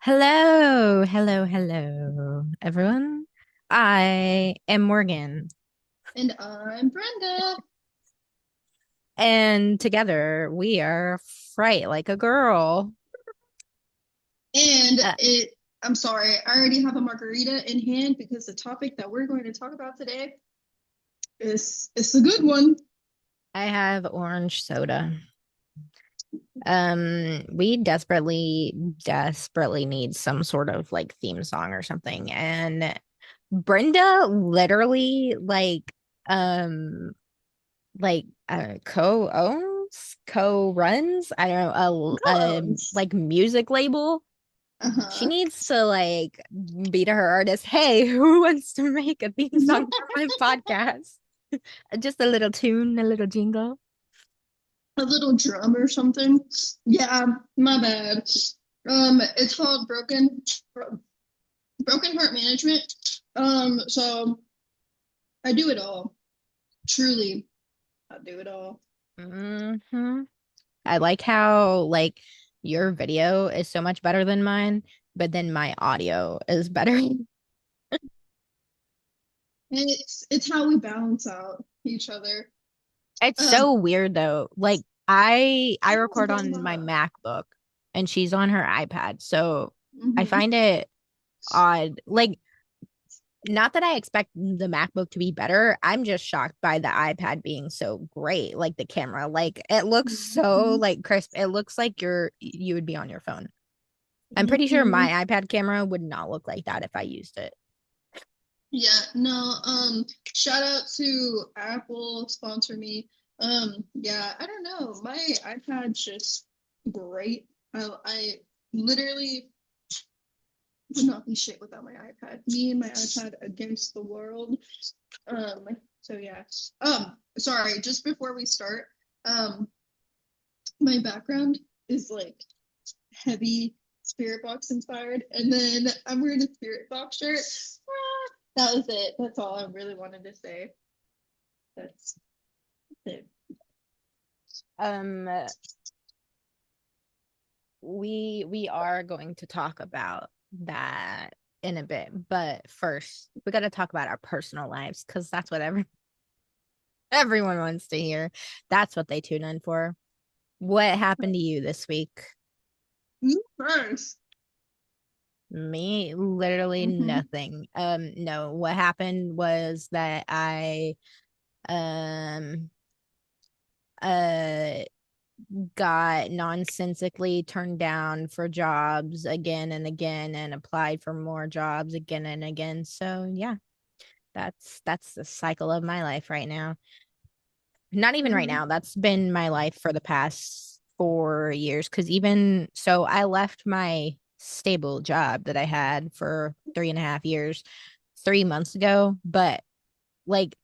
Hello, everyone. I am Morgan, And I'm Brenda. and together we are Fright like a girl. And Uh, I'm sorry, I already have a margarita in hand because the topic that we're going to talk about today is a good one. I have orange soda. We desperately need some sort of like theme song or something. And Brenda literally um, co-runs, I don't know, a Clones. like music label. She Uh-huh. needs to like be to her artist. Hey, who wants to make a theme song for my podcast? Just a little tune, a little jingle. A little drum or something. Yeah, my bad. It's called Broken Heart Management. So I do it all. Truly, I do it all. hmm I like how like your video is so much better than mine, but then my audio is better. And it's how we balance out each other. It's Um, so weird though. Like I I was record going on my to. MacBook and she's on her iPad. So I Mhm. find it odd. Like not that I expect the MacBook to be better. I'm just shocked by the iPad being so great. Like the camera, like it looks so Mhm. like crisp. It looks like you would be on your phone. I'm pretty sure Mhm. my iPad camera would not look like that if I used it. Yeah, no, shout out to Apple sponsor me. Yeah, I don't know. My iPad's just great. I literally would not be shit without my iPad. Me and my iPad against the world. Um, so yeah. Sorry, just before we start, um, my background is like heavy spirit box inspired, and then I'm wearing a spirit box shirt. That was it. That's all I really wanted to say. That's it. Um, we are going to talk about that in a bit, but first we got to talk about our personal lives because that's what everyone wants to hear. That's what they tune in for. What happened to you this week? You first. Me, literally Mm-hmm. nothing. No, what happened was that I um uh got nonsensically turned down for jobs again and again and applied for more jobs again and again. So yeah, that's the cycle of my life right now. Not even right Mm-hmm. now. That's been my life for the past 4 years. Cause even so, I left my stable job that I had for 3.5 years 3 months ago. But like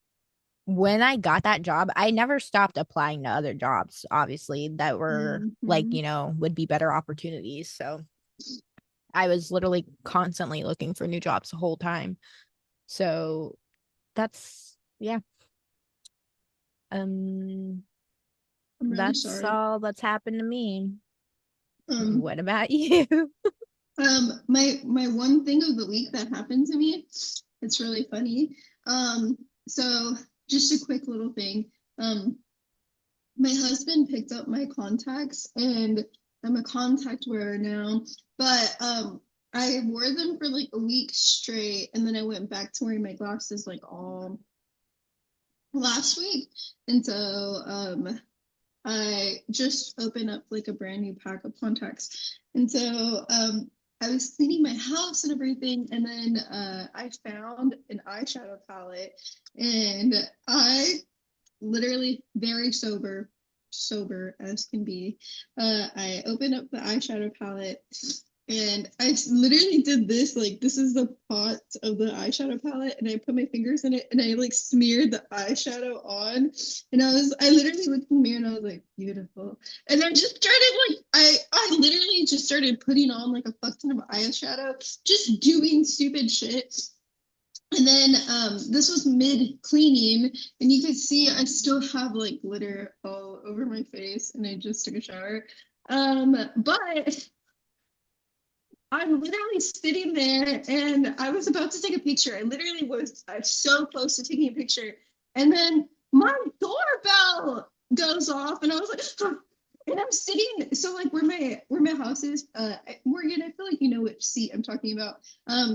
when I got that job, I never stopped applying to other jobs, obviously, that were like, Mm-hmm. would be better opportunities. So I was literally constantly looking for new jobs the whole time. So yeah. Um, I'm really that's sorry. all that's happened to me. Um, What about you? my one thing of the week that happened to me, it's really funny. So just a quick little thing. Um, my husband picked up my contacts and I'm a contact wearer now, but I wore them for like a week straight and then I went back to wearing my glasses like all last week. And so I just opened up like a brand new pack of contacts. And so I was cleaning my house and everything, and then I found an eyeshadow palette, and I literally very sober as can be. I opened up the eyeshadow palette and I literally did this. Like, this is the pot of the eyeshadow palette, and I put my fingers in it and I like smeared the eyeshadow on. And I literally looked in the mirror and I was like, beautiful. And I just started like, I literally just started putting on like a fuck ton of eyeshadow, just doing stupid shit. And then this was mid cleaning, and you could see I still have like glitter all over my face, and I just took a shower. But I'm literally sitting there and I was about to take a picture. I literally was so close to taking a picture. And then my doorbell goes off and I was like, "Huh." And I'm sitting, so like where my house is, Morgan, I feel like you know which seat I'm talking about.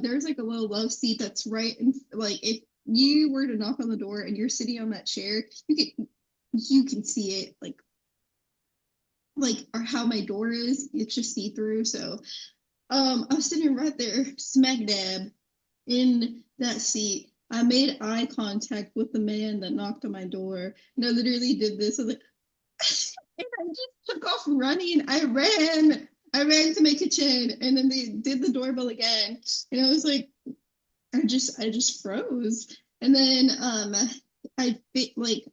There's like a little love seat that's right in, like if you were to knock on the door and you're sitting on that chair, you can see it like or how my door is. It's just see through. So I was sitting right there, smack dab in that seat. I made eye contact with the man that knocked on my door. And I literally did this. I was like, and I just took off running. I ran to my kitchen, and then they did the doorbell again. And I was like, I just froze. And then I like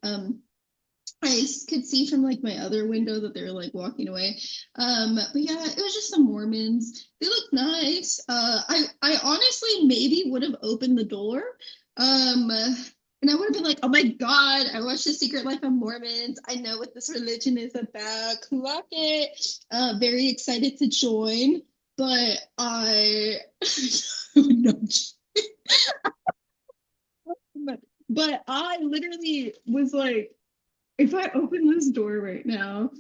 I could see from like my other window that they were like walking away. But yeah, it was just some Mormons. They looked nice. I honestly maybe would have opened the door. And I would have been like, oh my God, I watched The Secret Life of Mormons. I know what this religion is about. Clock it. Very excited to join. But I no, but I literally was like, if I open this door right now,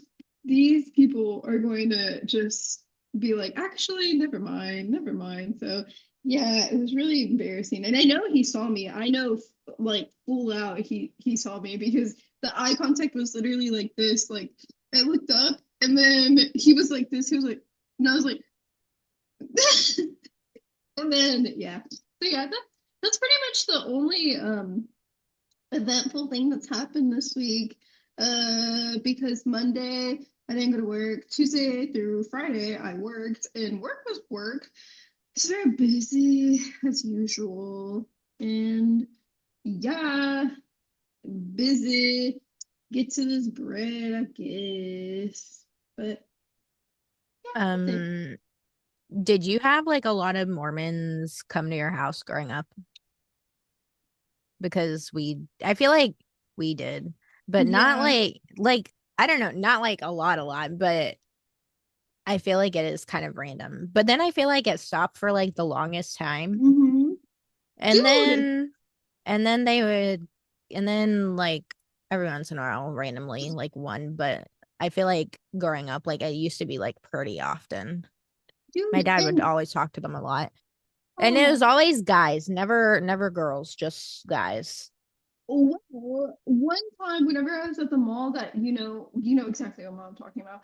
these people are going to just be like, actually, never mind, never mind. So yeah, it was really embarrassing. And I know he saw me. I know like full out he saw me because the eye contact was literally like this. Like I looked up and then he was like this. He was like, and I was like, and then yeah. So yeah, that's pretty much the only eventful thing that's happened this week. Because Monday I didn't go to work. Tuesday through Friday I worked, and work was work. It's very busy as usual, and yeah, busy. Get to this bread, I guess. But yeah, that's it. Um, did you have like a lot of Mormons come to your house growing up? Because I feel like we did, but not Yeah. like I don't know, not like a lot, but I feel like it is kind of random. But then I feel like it stopped for like the longest time. Mm-hmm. And Dude, then and then they would and then like every once in a while randomly like one, but I feel like growing up like it used to be like pretty often. My dude, dad would and always talk to them a lot. And it was oh, always guys, never girls, just guys. well, one time, whenever I was at the mall, that you know exactly what mall I'm talking about.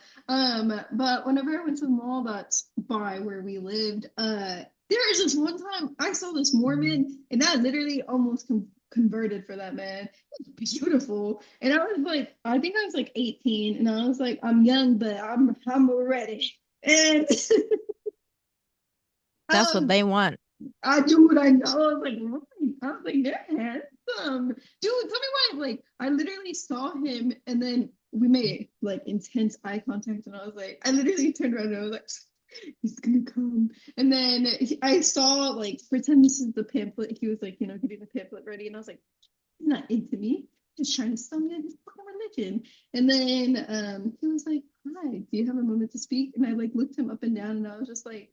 But whenever I went to the mall that's by where we lived, there was this one time I saw this Mormon, and I literally almost converted for that man. It was beautiful, and I was like, I think I was like 18, and I was like, I'm young, but I'm ready, and That's what um, they want. I do what I know. I was like, right. I was like, they're handsome. Dude, tell me why. Like, I literally saw him and then we made like intense eye contact. And I was like, I literally turned around and I was like, he's gonna come. And then I saw, like, pretend this is the pamphlet. He was like, getting the pamphlet ready. And I was like, he's not into me. Just trying to sell me his fucking religion. And then he was like, hi, do you have a moment to speak? And I like looked him up and down and I was just like,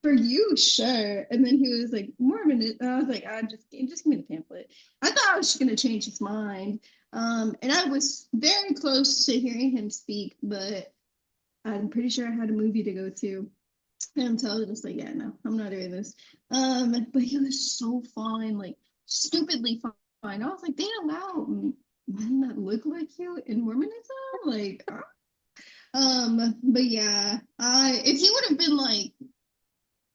for you, sure. And then he was like, Mormon. And I was like, just give me the pamphlet. I thought I was just gonna change his mind. And I was very close to hearing him speak, but I'm pretty sure I had a movie to go to. And so I was just like, yeah, no, I'm not doing this. But he was so fine, like stupidly fine. I was like, they allow men that look like you in Mormonism? Like, but yeah, I if he would have been like,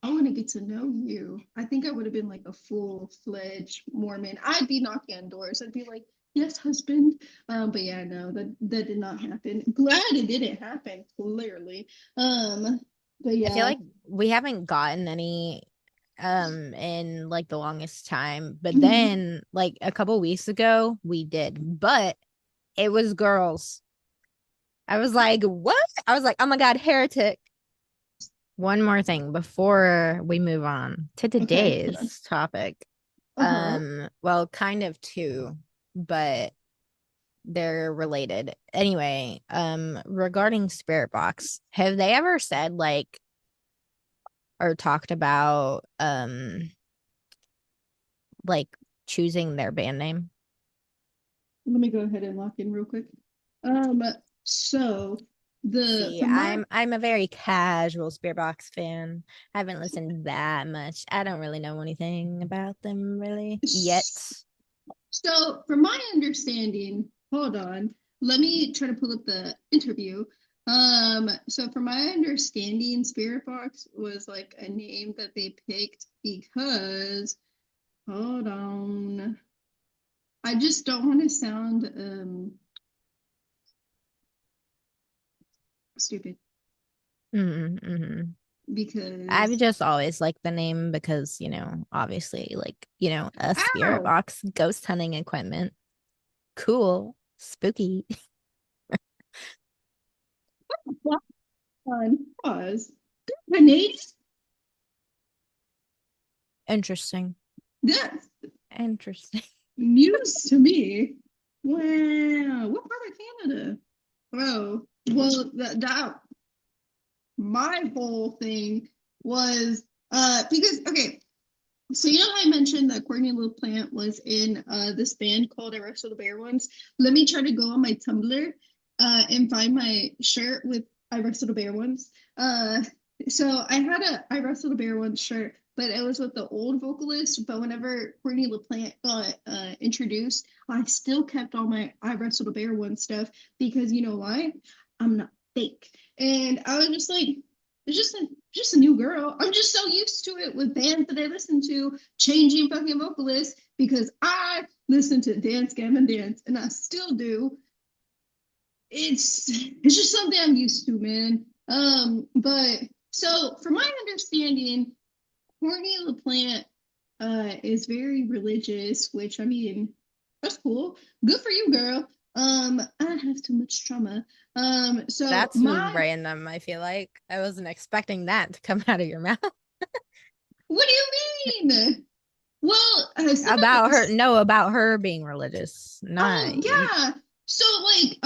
I want to get to know you. I think I would have been like a full-fledged Mormon. I'd be knocking on doors. I'd be like, yes, husband. But yeah, no, that did not happen. Glad it didn't happen, clearly. Um, but I feel yeah. like we haven't gotten any in like the longest time. But Mhm. then like a couple weeks ago we did. But it was girls. I was like, "What?" I was like, "Oh my God, heretic." One more thing before we move on to Okay. Yeah. today's topic. Uh-huh. Well, kind of two, but they're related. Anyway, regarding Spirit Box, have they ever said like or talked about like choosing their band name? Let me go ahead and lock in real quick. Um, so the See, from my I'm a very casual Spirit Box fan. I haven't listened that much. I don't really know anything about them really yet. so from my understanding, hold on, let me try to pull up the interview. So from my understanding, Spirit Box was like a name that they picked because hold on. I just don't want to sound stupid Mm-hmm. I've because just always liked the name because, obviously, like, a spirit ow, box, ghost hunting equipment. Cool, spooky, on pause. Canadian? interesting, That's interesting. news to me. Wow, what part of Canada? Oh, well, that my whole thing was because okay, so you know how I mentioned that Courtney LaPlante was in this band called I Wrestle the Bear once? Let me try to go on my Tumblr and find my shirt with I Wrestle the Bear once. So I had a I Wrestle the Bear once shirt, but it was with the old vocalist. But whenever Courtney LaPlante got introduced, I still kept all my I Wrestle the Bear one stuff because you know why? I'm not fake. And I was just like, it's just a new girl. I'm just so used to it with bands that I listen to changing fucking vocalists because I listen to Dance Gavin Dance and I still do. It's just something I'm used to, man. But so from my understanding, Courtney LaPlante is very religious, which I mean, that's cool. Good for you, girl. I have too much trauma. So That's my random, I feel like. I wasn't expecting that to come out of your mouth. what do you mean? Well, About her, no, about her being religious. oh Not, yeah. So like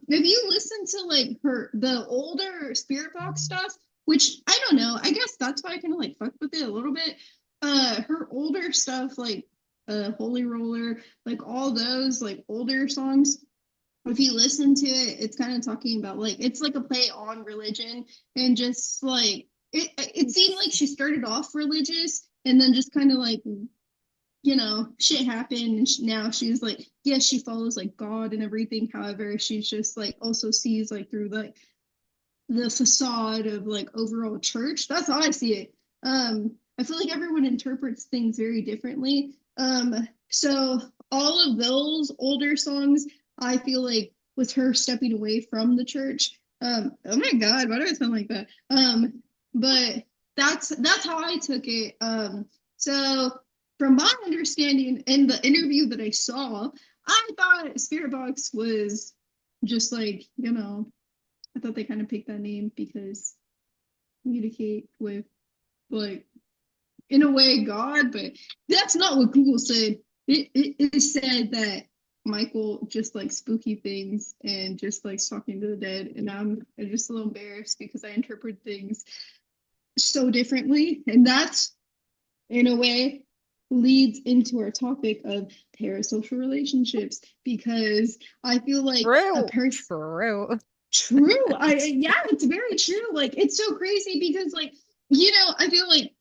if you listen to like her the older Spirit Box stuff, which I don't know, I guess that's why I kind of like fucked with it a little bit. Her older stuff like Holy Roller, like all those like older songs, if you listen to it, it's kind of talking about like it's like a play on religion and just like it seemed like she started off religious and then just kind of like shit happened and now she's like yes she follows like God and everything, however she's just like also sees like through like the facade of like overall church. That's how I see it. I feel like everyone interprets things very differently. So all of those older songs I feel like was her stepping away from the church. Oh my god, why do I sound like that? But that's how I took it. So from my understanding in the interview that I saw, I thought Spirit Box was just like, I thought they kind of picked that name because communicate with like in a way God, but that's not what Google said. It said that Michael just likes spooky things and just likes talking to the dead, and I'm just a little embarrassed because I interpret things so differently, and that's in a way leads into our topic of parasocial relationships because I feel like a true, person true. true. Yeah, it's very true. Like it's so crazy because like, I feel like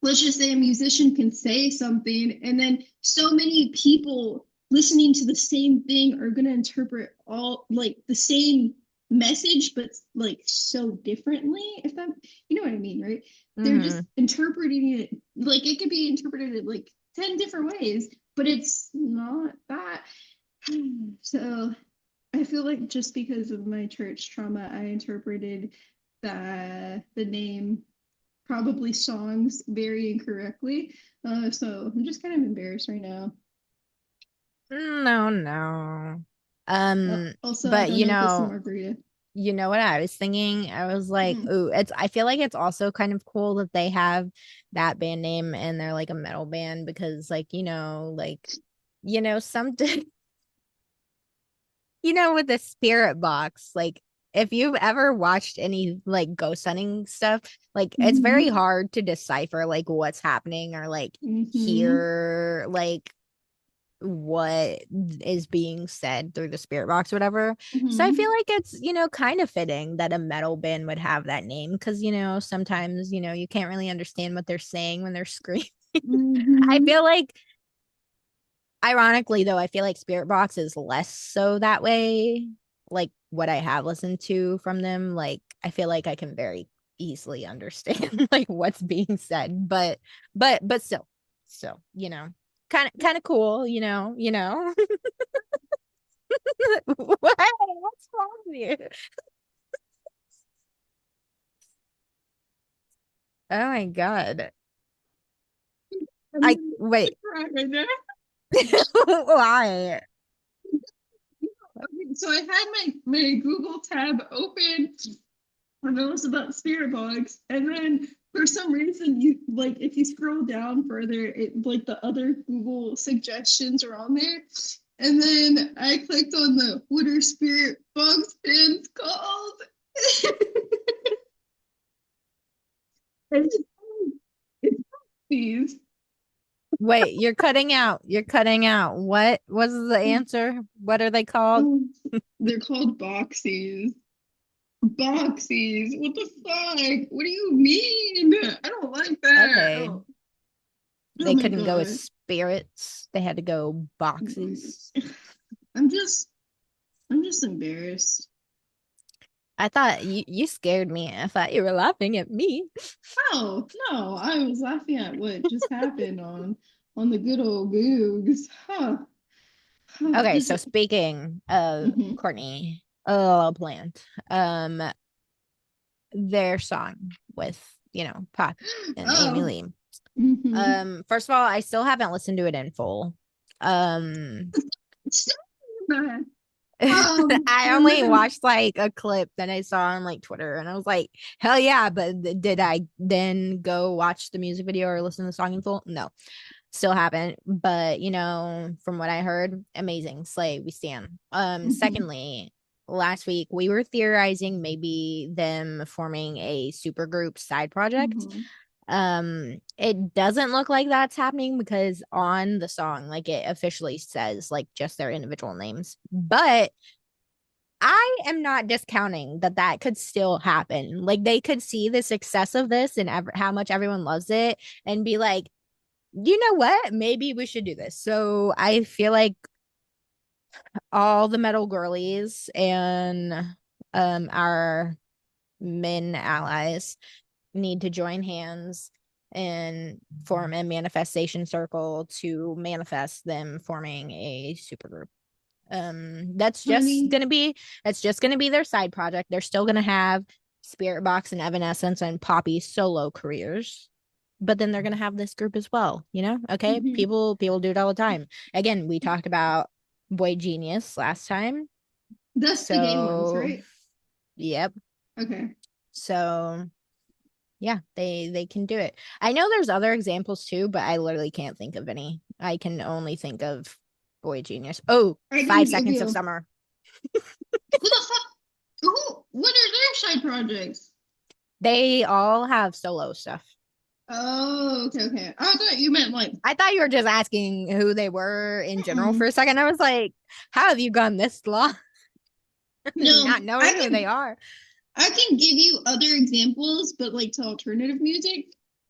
let's just say a musician can say something and then so many people listening to the same thing are going to interpret all like the same message but like so differently, if that you know what I mean, right? They're just Hmm. interpreting it like it could be interpreted like 10 different ways, but it's not that. So I feel like just because of my church trauma, I interpreted the name probably songs very incorrectly. So I'm just kind of embarrassed right now. No, no. Also, I But don't know if this is margarita. you know what I was thinking? I was like, Mm. ooh, I feel like it's also kind of cool that they have that band name and they're like a metal band because some with the spirit box, like if you've ever watched any like ghost hunting stuff, like it's very Mm-hmm. hard to decipher like what's happening or like Mm-hmm. hear like what is being said through the spirit box or whatever. So I feel Mm-hmm. like it's, kind of fitting that a metal band would have that name because, sometimes, you can't really understand what they're saying when they're screaming. I Mm-hmm. feel like, ironically, though, I feel like Spirit Box is less so that way. Like what I have listened to from them, like I feel like I can very easily understand like what's being said, but still, kind of cool, What's wrong with you? Oh my god. I'm I gonna wait. cry right now. Why? Okay, so I had my Google tab open and it was about spirit box, and then for some reason you like if you scroll down further, it like the other Google suggestions are on there. And then I clicked on the what are spirit box bands called? it's, it's these. Wait, you're cutting out. You're cutting out. What was the answer? What are they called? Oh, they're called boxies. Boxies. What the fuck? What do you mean? I don't like that. Okay. Oh, oh They my couldn't go with god. spirits. They had to go boxes. I'm just I'm just embarrassed. I thought you scared me. I thought you were laughing at me. Oh no, I was laughing at what just happened on the good old Googs. Huh. Huh. Okay, Is so it? speaking of Mm-hmm. Courtney, oh plant, um, their song with Pop and Amy Oh. Lee. Mm-hmm. First of all, I still haven't listened to it in full. Um, Stop that. I And only then watched like a clip that I saw on like Twitter, and I was like, hell yeah! But did I then go watch the music video or listen to the song in full? No, still haven't. But from what I heard, amazing. Slay, we stand. mm-hmm. Secondly, last week we were theorizing maybe them forming a supergroup side project. Mm-hmm. It doesn't look like that's happening because on the song, like it officially says like just their individual names. But I am not discounting that that could still happen. Like they could see the success of this and how much everyone loves it and be like, you know what? Maybe we should do this. So I feel like all the metal girlies and our men allies need to join hands and form a manifestation circle to manifest them forming a supergroup. That's just Honey. gonna be their side project. They're still gonna have Spirit Box and Evanescence and Poppy solo careers, but then they're gonna have this group as well. Okay, Mm-hmm. people do it all the time. Again, we talked about Boy Genius last time, That's the gay ones, so right? yep. Okay. So yeah, they can do it. I know there's other examples too, but I literally can't think of any. I can only think of Boy Genius. Oh, I can Five give Seconds of you Summer. who the fuck who what are their side projects? They all have solo stuff. Oh, okay, okay. I thought you meant like I thought you were just asking who they were in general for mm-mm. a second. I was like, how have you gone this long No, not knowing who they are? I can give you other examples, but like to alternative music.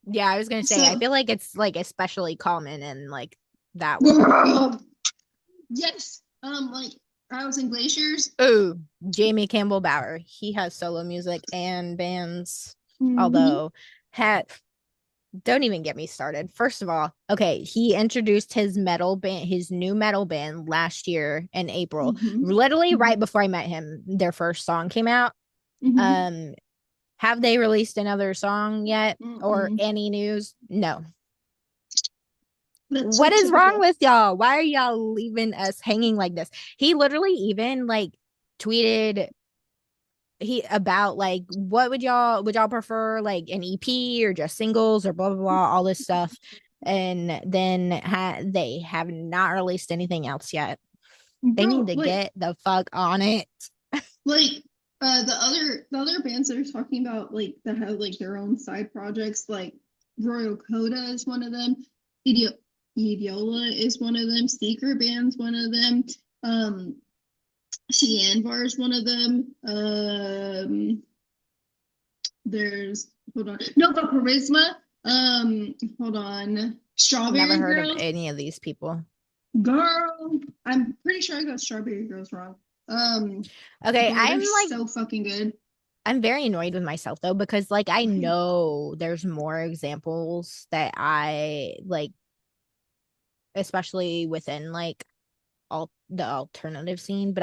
Yeah, I was gonna say, I So feel like it's like especially common in like that world. girl, yes. Like I was in Glaciers. Ooh, Jamie Campbell Bower. He has solo music and bands. Mm-hmm. Although, hat don't even get me started. First of all, okay, he introduced his metal band, his new metal band last year in April, Mm-hmm. literally right Mm-hmm. before I met him. Their first song came out. Mm-hmm. Um, have they released another song yet or Mm-mm. any news? No. That's so What is wrong typical. with y'all? Why are y'all leaving us hanging like this? He literally even like tweeted he about like what would y'all prefer like an EP or just singles or blah blah blah all this stuff, and then they have not released anything else yet. They need Bro, to get the fuck on it. like The other bands that are talking about like that have like their own side projects, like Royal Coda is one of them, Idio Idiola is one of them, Seeker Band's one of them, um, Cianvar is one of them. There's hold on, Nova Charisma. Hold on, Never Strawberry heard of Girls. any of these people. Girl, I'm pretty sure I got Strawberry Girls wrong. Okay, Boy, they're so fucking good. I'm very annoyed with myself though because like I know there's more examples that I like, especially within like all the alternative scene, but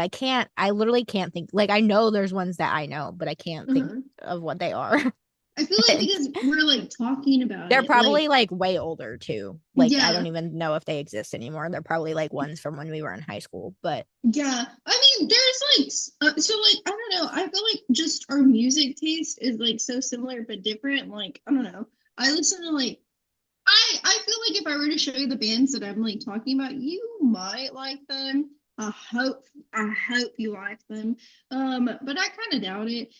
I literally can't think, like I know there's ones that I know, but I can't think Uh-huh. of what they are. I feel like because we're like talking about They're it, like probably like way older too. Like I don't yeah, even know if they exist anymore. They're probably like ones from when we were in high school, but yeah. I mean, there's like so like I don't know. I feel like just our music taste is like so similar but different. Like I don't know. I listen to like I feel like if I were to show you the bands that I'm like talking about, you might like them. I hope you like them. But I kind of doubt it.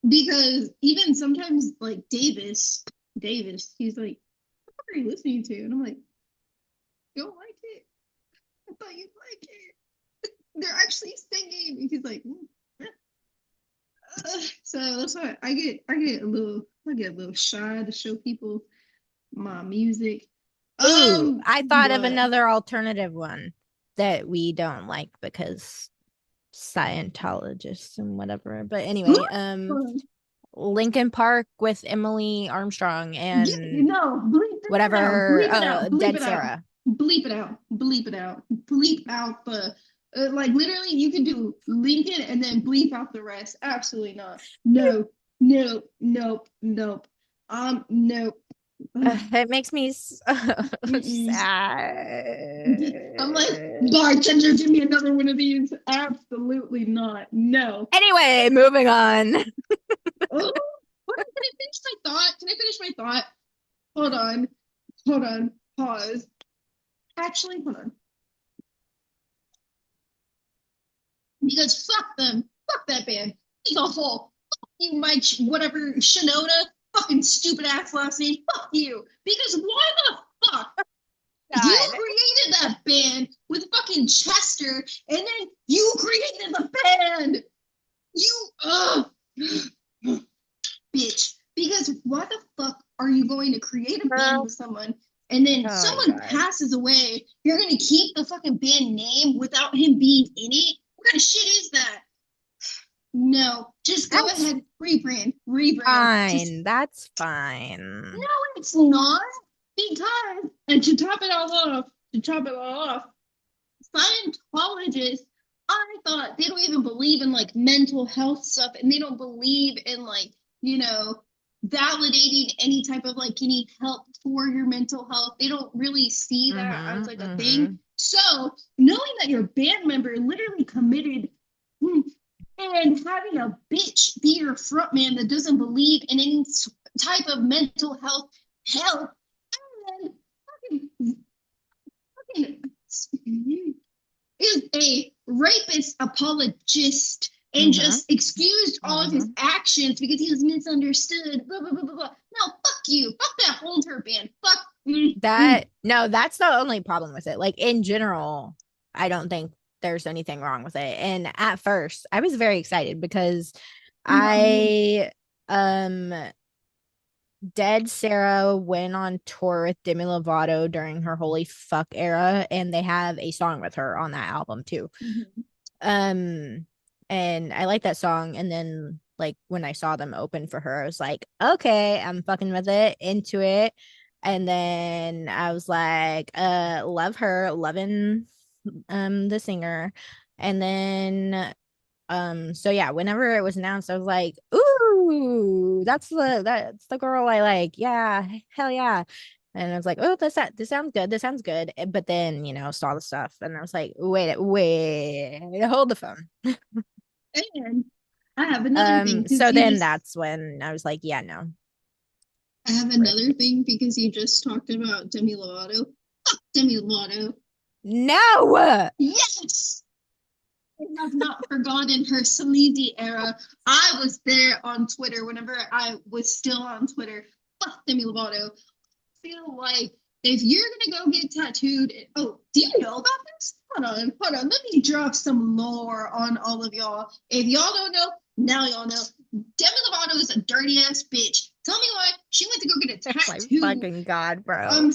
Because even sometimes like Davis, he's like, what are you listening to? And I'm like, you don't like it? I thought you'd like it. They're actually singing. And he's like, so that's why I get a little shy to show people my music. ooh, I thought of But another alternative one that we don't like because Scientologists and whatever. But anyway, Lincoln Park with Emily Armstrong yeah, and no, bleep this out, whatever bleep it out, bleep Dead it out, Sarah. bleep it out, bleep it out, bleep out the like literally you can do Lincoln and then bleep out the rest. Absolutely not. No, no, nope, nope. Nope. It makes me Mm-mm. I'm like, sad. bartender, give me another one of these. Absolutely not. No. Anyway, moving on. Oh, can I finish my thought? Can I finish my thought? Hold on. Hold on. Pause. Actually, hold on. Because fuck them. Fuck that band. He's a whole. Fuck you, Mike, whatever, Shinoda. Fucking stupid ass last name. Fuck you. Because why the fuck? You God. created that band with fucking Chester, and then you created the band. You, bitch. Because why the fuck are you going to create a band with someone and then Oh someone God. passes away? You're going to keep the fucking band name without him being in it? What kind of shit is that? No, just go That's ahead, rebrand. Just fine. That's no, fine. it's not. Because, and to top it all off, Scientologists, I thought they don't even believe in like mental health stuff and they don't believe in like, you know, validating any type of like any help for your mental health. They don't really see that as Mm-hmm. like a thing. Mm-hmm. So knowing that your band member literally committed and having a bitch be your frontman that doesn't believe in any type of mental health help and fucking, fucking is a rapist apologist and Mm-hmm. just excused all of his Mm-hmm. actions because he was misunderstood. Blah blah blah blah blah. No, fuck you. Fuck that whole entire band. Fuck. No, that's the only problem with it. Like in general, I don't think there's anything wrong with it. And at first, I was very excited because No. I um Dead Sarah went on tour with Demi Lovato during her Holy Fuck era, and they have a song with her on that album too. Mhm. Um, and I like that song. And then like when I saw them open for her, I was like, okay, I'm fucking with it, into it. And then I was like, love her, loving the singer. And then so yeah, whenever it was announced, I was like, ooh, that's the girl I like. Yeah, hell yeah. And I was like, oh, this sounds good. This sounds good. But then, saw the stuff and I was like, wait, hold the phone. And I have another thing because So you then just that's when I was like, yeah, no. I have Rip. another thing because you just talked about Demi Lovato. Fuck Demi Lovato. No. Yes. have not forgotten her sleazy era. I was there on Twitter whenever I was still on Twitter. Fuck Demi Lovato. Feel like if you're gonna go get tattooed, oh, do you know about this? Hold on. Let me drop some lore on all of y'all. If y'all don't know, now y'all know. Demi Lovato is a dirty ass bitch. Tell me why she went to go get a Oh my tattoo. fucking God, bro. I'm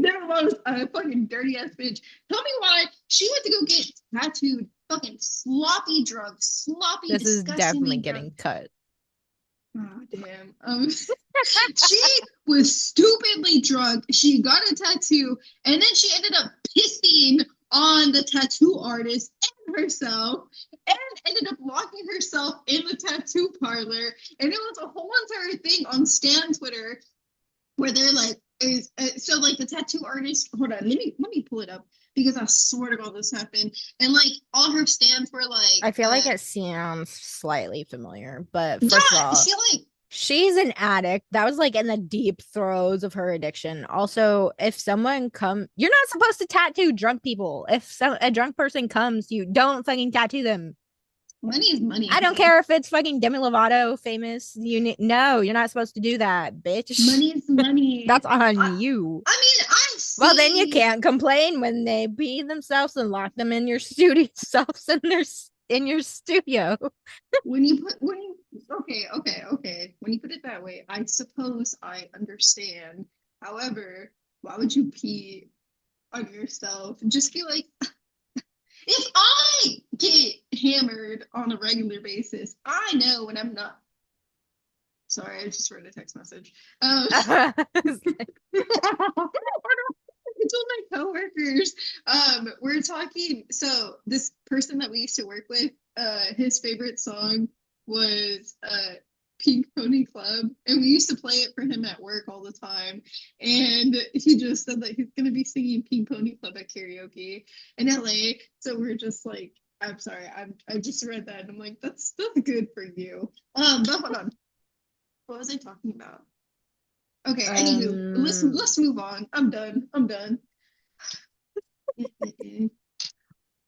Demi Lovato's a fucking dirty ass bitch. Tell me why she went to go get tattooed. Fucking sloppy drunk, sloppy, This is definitely disgustingly drunk. getting cut. Oh damn. She was stupidly drunk. She got a tattoo, and then she ended up pissing on the tattoo artist and herself, and ended up locking herself in the tattoo parlor. And it was a whole entire thing on Stan Twitter where they're like, so like the tattoo artist. Hold on, let me pull it up because I swear to God this happened. And like all her stands were like, I feel like it sounds slightly familiar, but first of yeah, all, she like she's an addict. That was like in the deep throes of her addiction. Also, if someone come, you're not supposed to tattoo drunk people. If a drunk person comes, you don't fucking tattoo them. money is money, I don't honey. care if it's fucking Demi Lovato famous. No, you're not supposed to do that, bitch. Money is money. That's on I, you. I mean, I Well, then you see can't complain when they pee themselves and lock them in your studio selves in your studio. when you put when you okay. When you put it that way, I suppose I understand. However, why would you pee on yourself? Just feel like if I get hammered on a regular basis, I know when I'm not. Sorry, I just wrote a text message. I told my coworkers, we're talking. So this person that we used to work with, his favorite song was Pink Pony Club, and we used to play it for him at work all the time. And he just said that he's gonna be singing Pink Pony Club at karaoke in LA. So we're just like, I'm sorry, I just read that, and I'm like, that's good for you. But hold on, what was I talking about? Okay, anywho, um, let's move on. I'm done. I'm done. Mm-mm-mm.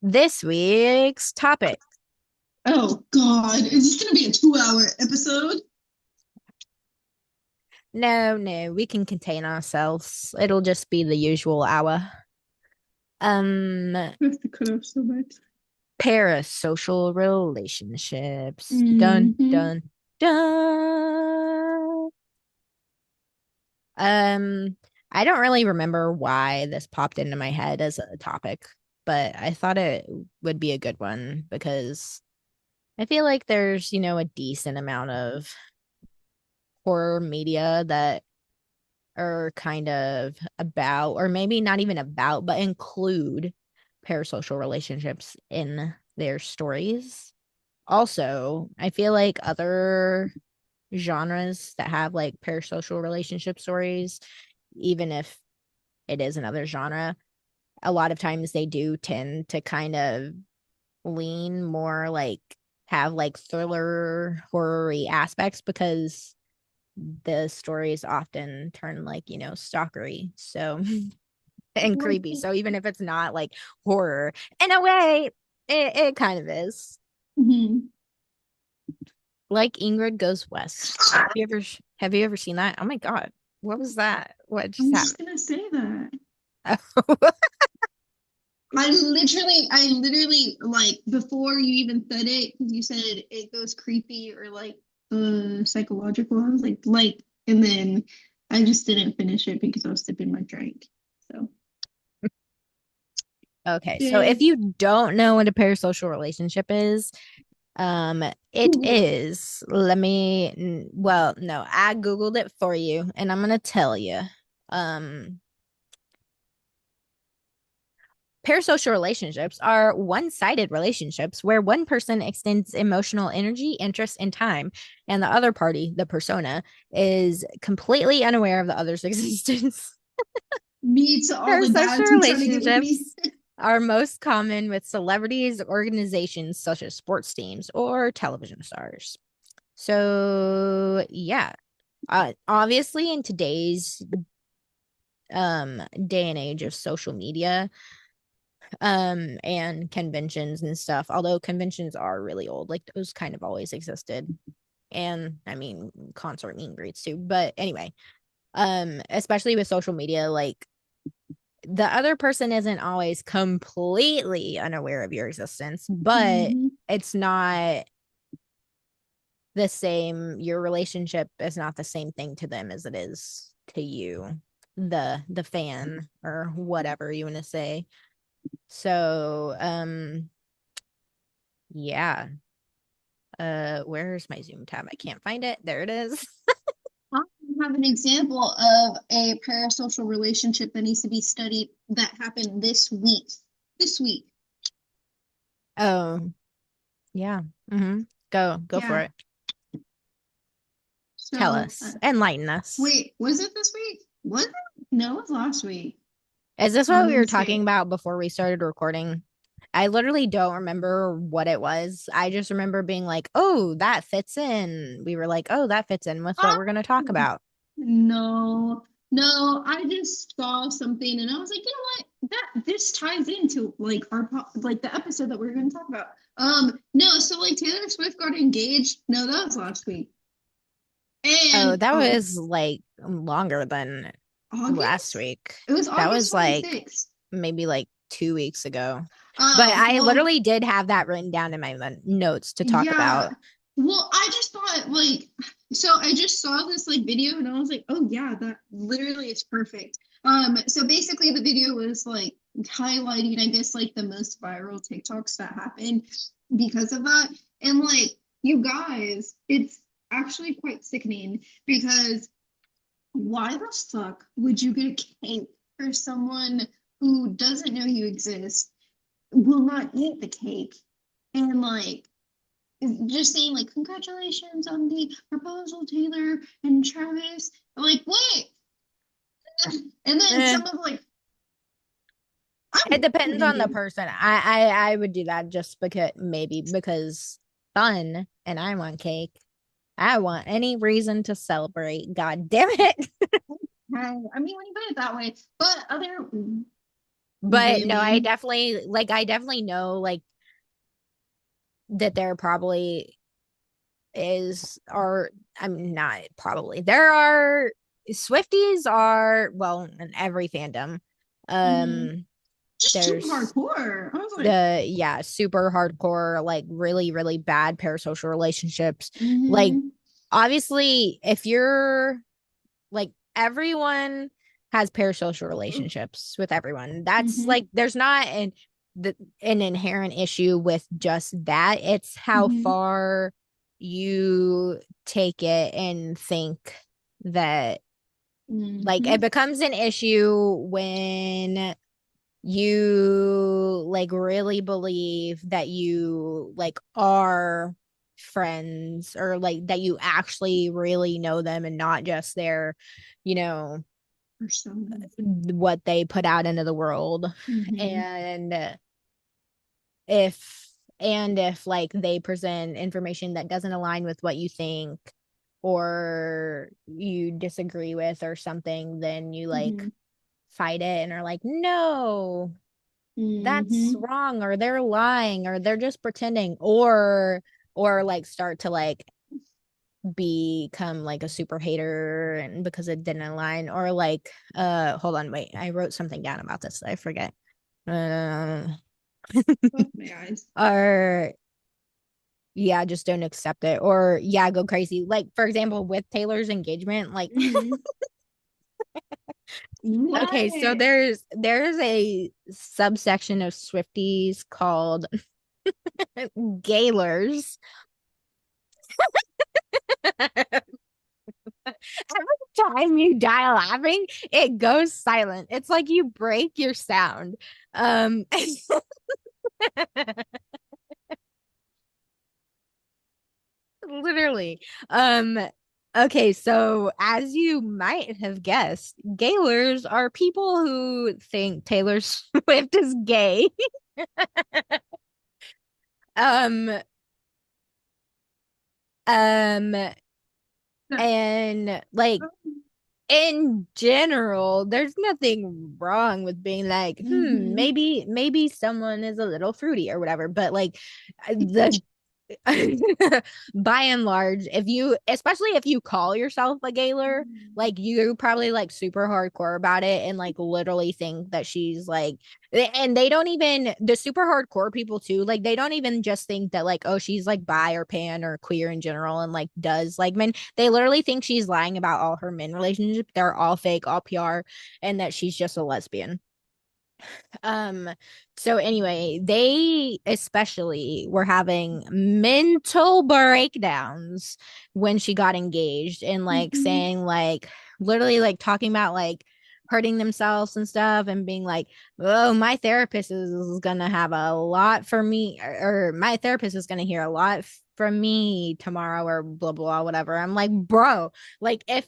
this week's topic. Oh God, is this gonna be a 2 hour episode? No, we can contain ourselves. It'll just be the usual hour. Um, I have to cut off so much. parasocial relationships. Dun Mm-hmm. dun dun. Um, I don't really remember why this popped into my head as a topic, but I thought it would be a good one because I feel like there's, a decent amount of horror media that are kind of about, or maybe not even about, but include parasocial relationships in their stories. Also, I feel like other genres that have like parasocial relationship stories, even if it is another genre, a lot of times they do tend to kind of lean more like have like thriller horror aspects because the stories often turn like stalkery so and Like, creepy, so even if it's not like horror in a way, it kind of is mhm. like Ingrid Goes West. Have you ever seen that? Oh my God, what was that? What I just was happened? just gonna say that. Oh. I literally, like before you even said it, because you said it goes creepy or like psychological. I was and then I just didn't finish it because I was sipping my drink. So Okay, so yeah. if you don't know what a parasocial relationship is, it Google it. is, well, no, I Googled it for you and I'm gonna tell you. Um, Parasocial relationships are one sided relationships where one person extends emotional energy, interest, and time, and the other party, the persona, is completely unaware of the other's existence. Me to all the Parasocial dads who trying to get with me. relationships are most common with celebrities, organizations such as sports teams, or television stars. So, yeah. Obviously, in today's day and age of social media, and conventions and stuff. Although conventions are really old, like those kind of always existed. And I mean, concert meet and greets too. But anyway, especially with social media, like the other person isn't always completely unaware of your existence, but Mm-hmm. it's not the same. Your relationship is not the same thing to them as it is to you, the fan or whatever you want to say. So yeah. Where's my Zoom tab? I can't find it. There it is. I have an example of a parasocial relationship that needs to be studied that happened this week. This week. Oh, yeah. Mm-hmm. Go for Yeah. it. Tell So, us. Enlighten us. wait, was it this week? Was it? No, it was last week Is this on what we were talking Wednesday. about before we started recording? I literally don't remember what it was. I just remember being like, oh, that fits in. We were like, oh, that fits in with what Ah, we're going to talk about. no, no, I just saw something and I was like, you know what? That this ties into like like the episode that we're going to talk about. No, so like Taylor Swift got engaged. No, that was last week. Oh, And that was like longer than last August? week. It was That August was like 26th. maybe like 2 weeks ago. But Oh, I well, literally did have that written down in my notes to talk yeah. about. Well, I just thought like so I just saw this like video and I was like, "Oh yeah, that literally is perfect." So basically the video was like highlighting I guess like the most viral TikToks that happened because of that. And like you guys, it's actually quite sickening because why the fuck would you get a cake for someone who doesn't know you exist, will not eat the cake, and like just saying like congratulations on the proposal, Taylor and Travis. I'm like, wait. And then Eh, someone's like, it I'm depends on the offended. person. I would do that just because maybe because fun and I want cake. I want any reason to celebrate. God damn it. I mean, when you put it that way, but other But no, women, I definitely know like that there probably is or I'm not probably. There are Swifties are well in every fandom. mhm, Um just super there's hardcore. I was like, the yeah, super hardcore, like really, really bad parasocial relationships. Like mm-hmm, obviously if you're like everyone has parasocial relationships with everyone. That's mm-hmm, like there's not an inherent issue with just that. It's how mm-hmm, far you take it and think that like mm-hmm, it becomes an issue when you like really believe that you like are friends or like that you actually really know them and not just their, you know, persona. what they put out into the world. Mm-hmm, And if if like they present information that doesn't align with what you think or you disagree with or something, then you like mm-hmm, fight it and are like, no, that's mm-hmm, wrong, or they're lying, or they're just pretending, or like start to like become like a super hater and because it didn't align, or like hold on, wait, I wrote something down about this, I forget. uh oh my eyes. or yeah, just don't accept it, or yeah, go crazy, like for example with Taylor's engagement, like Mm-hmm. okay, so What? there's a subsection of Swifties called Gaylers. Every time you die laughing, it goes silent. It's like you break your sound. Um literally. Okay, so as you might have guessed, gaylers are people who think Taylor Swift is gay. Um um and like in general, there's nothing wrong with being like, Hmm. maybe someone is a little fruity or whatever. But like the by and large, if you, especially if you call yourself a galer, like you probably like super hardcore about it and like literally think that she's like, and they don't even, the super hardcore people too, like they don't even just think that like, oh, she's like bi or pan or queer in general and like does like men. They literally think she's lying about all her men relationships. They're all fake, all PR, and that she's just a lesbian. Um, so anyway, they especially were having mental breakdowns when she got engaged and like Hmm. saying like literally like talking about like hurting themselves and stuff and being like, oh, my therapist is gonna have a lot for me, or my therapist is gonna hear a lot from me tomorrow or blah blah whatever. I'm like, bro, like if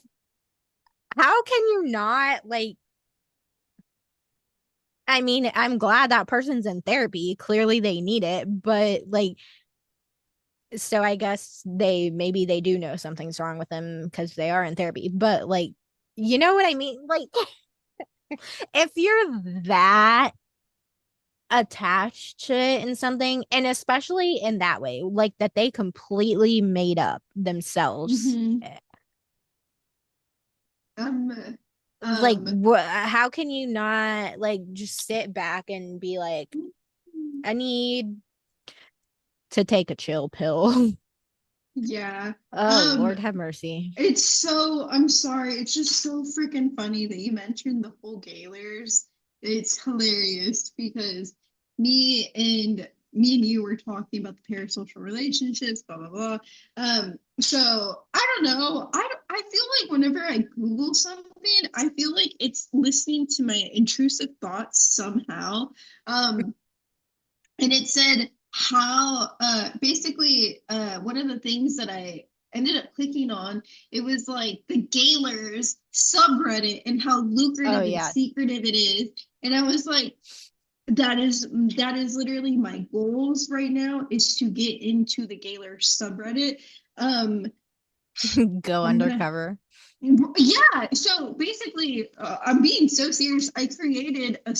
how can you not like, I mean, I'm glad that person's in therapy. Clearly they need it, but like, so I guess they maybe they do know something's wrong with them because they are in therapy. But like, you know what I mean? Like, if you're that attached to it in something, and especially in that way, like that they completely made up themselves. Hmm. Um, Like, um, how can you not like just sit back and be like, I need to take a chill pill? yeah. Oh, Um, Lord have mercy. it's so, I'm sorry, it's just so freaking funny that you mentioned the whole Gaylors. It's hilarious because me and you were talking about the parasocial relationships, blah blah blah. So I don't know. I feel like whenever I Google something, I feel like it's listening to my intrusive thoughts somehow. Um, and it said how basically one of the things that I ended up clicking on, it was like the Gaylors subreddit and how Oh lucrative and yeah. secretive it is. And I was like, that is literally my goals right now, is to get into the Gaylor subreddit. um Go I'm gonna undercover. yeah, so basically, I'm being so serious. I created a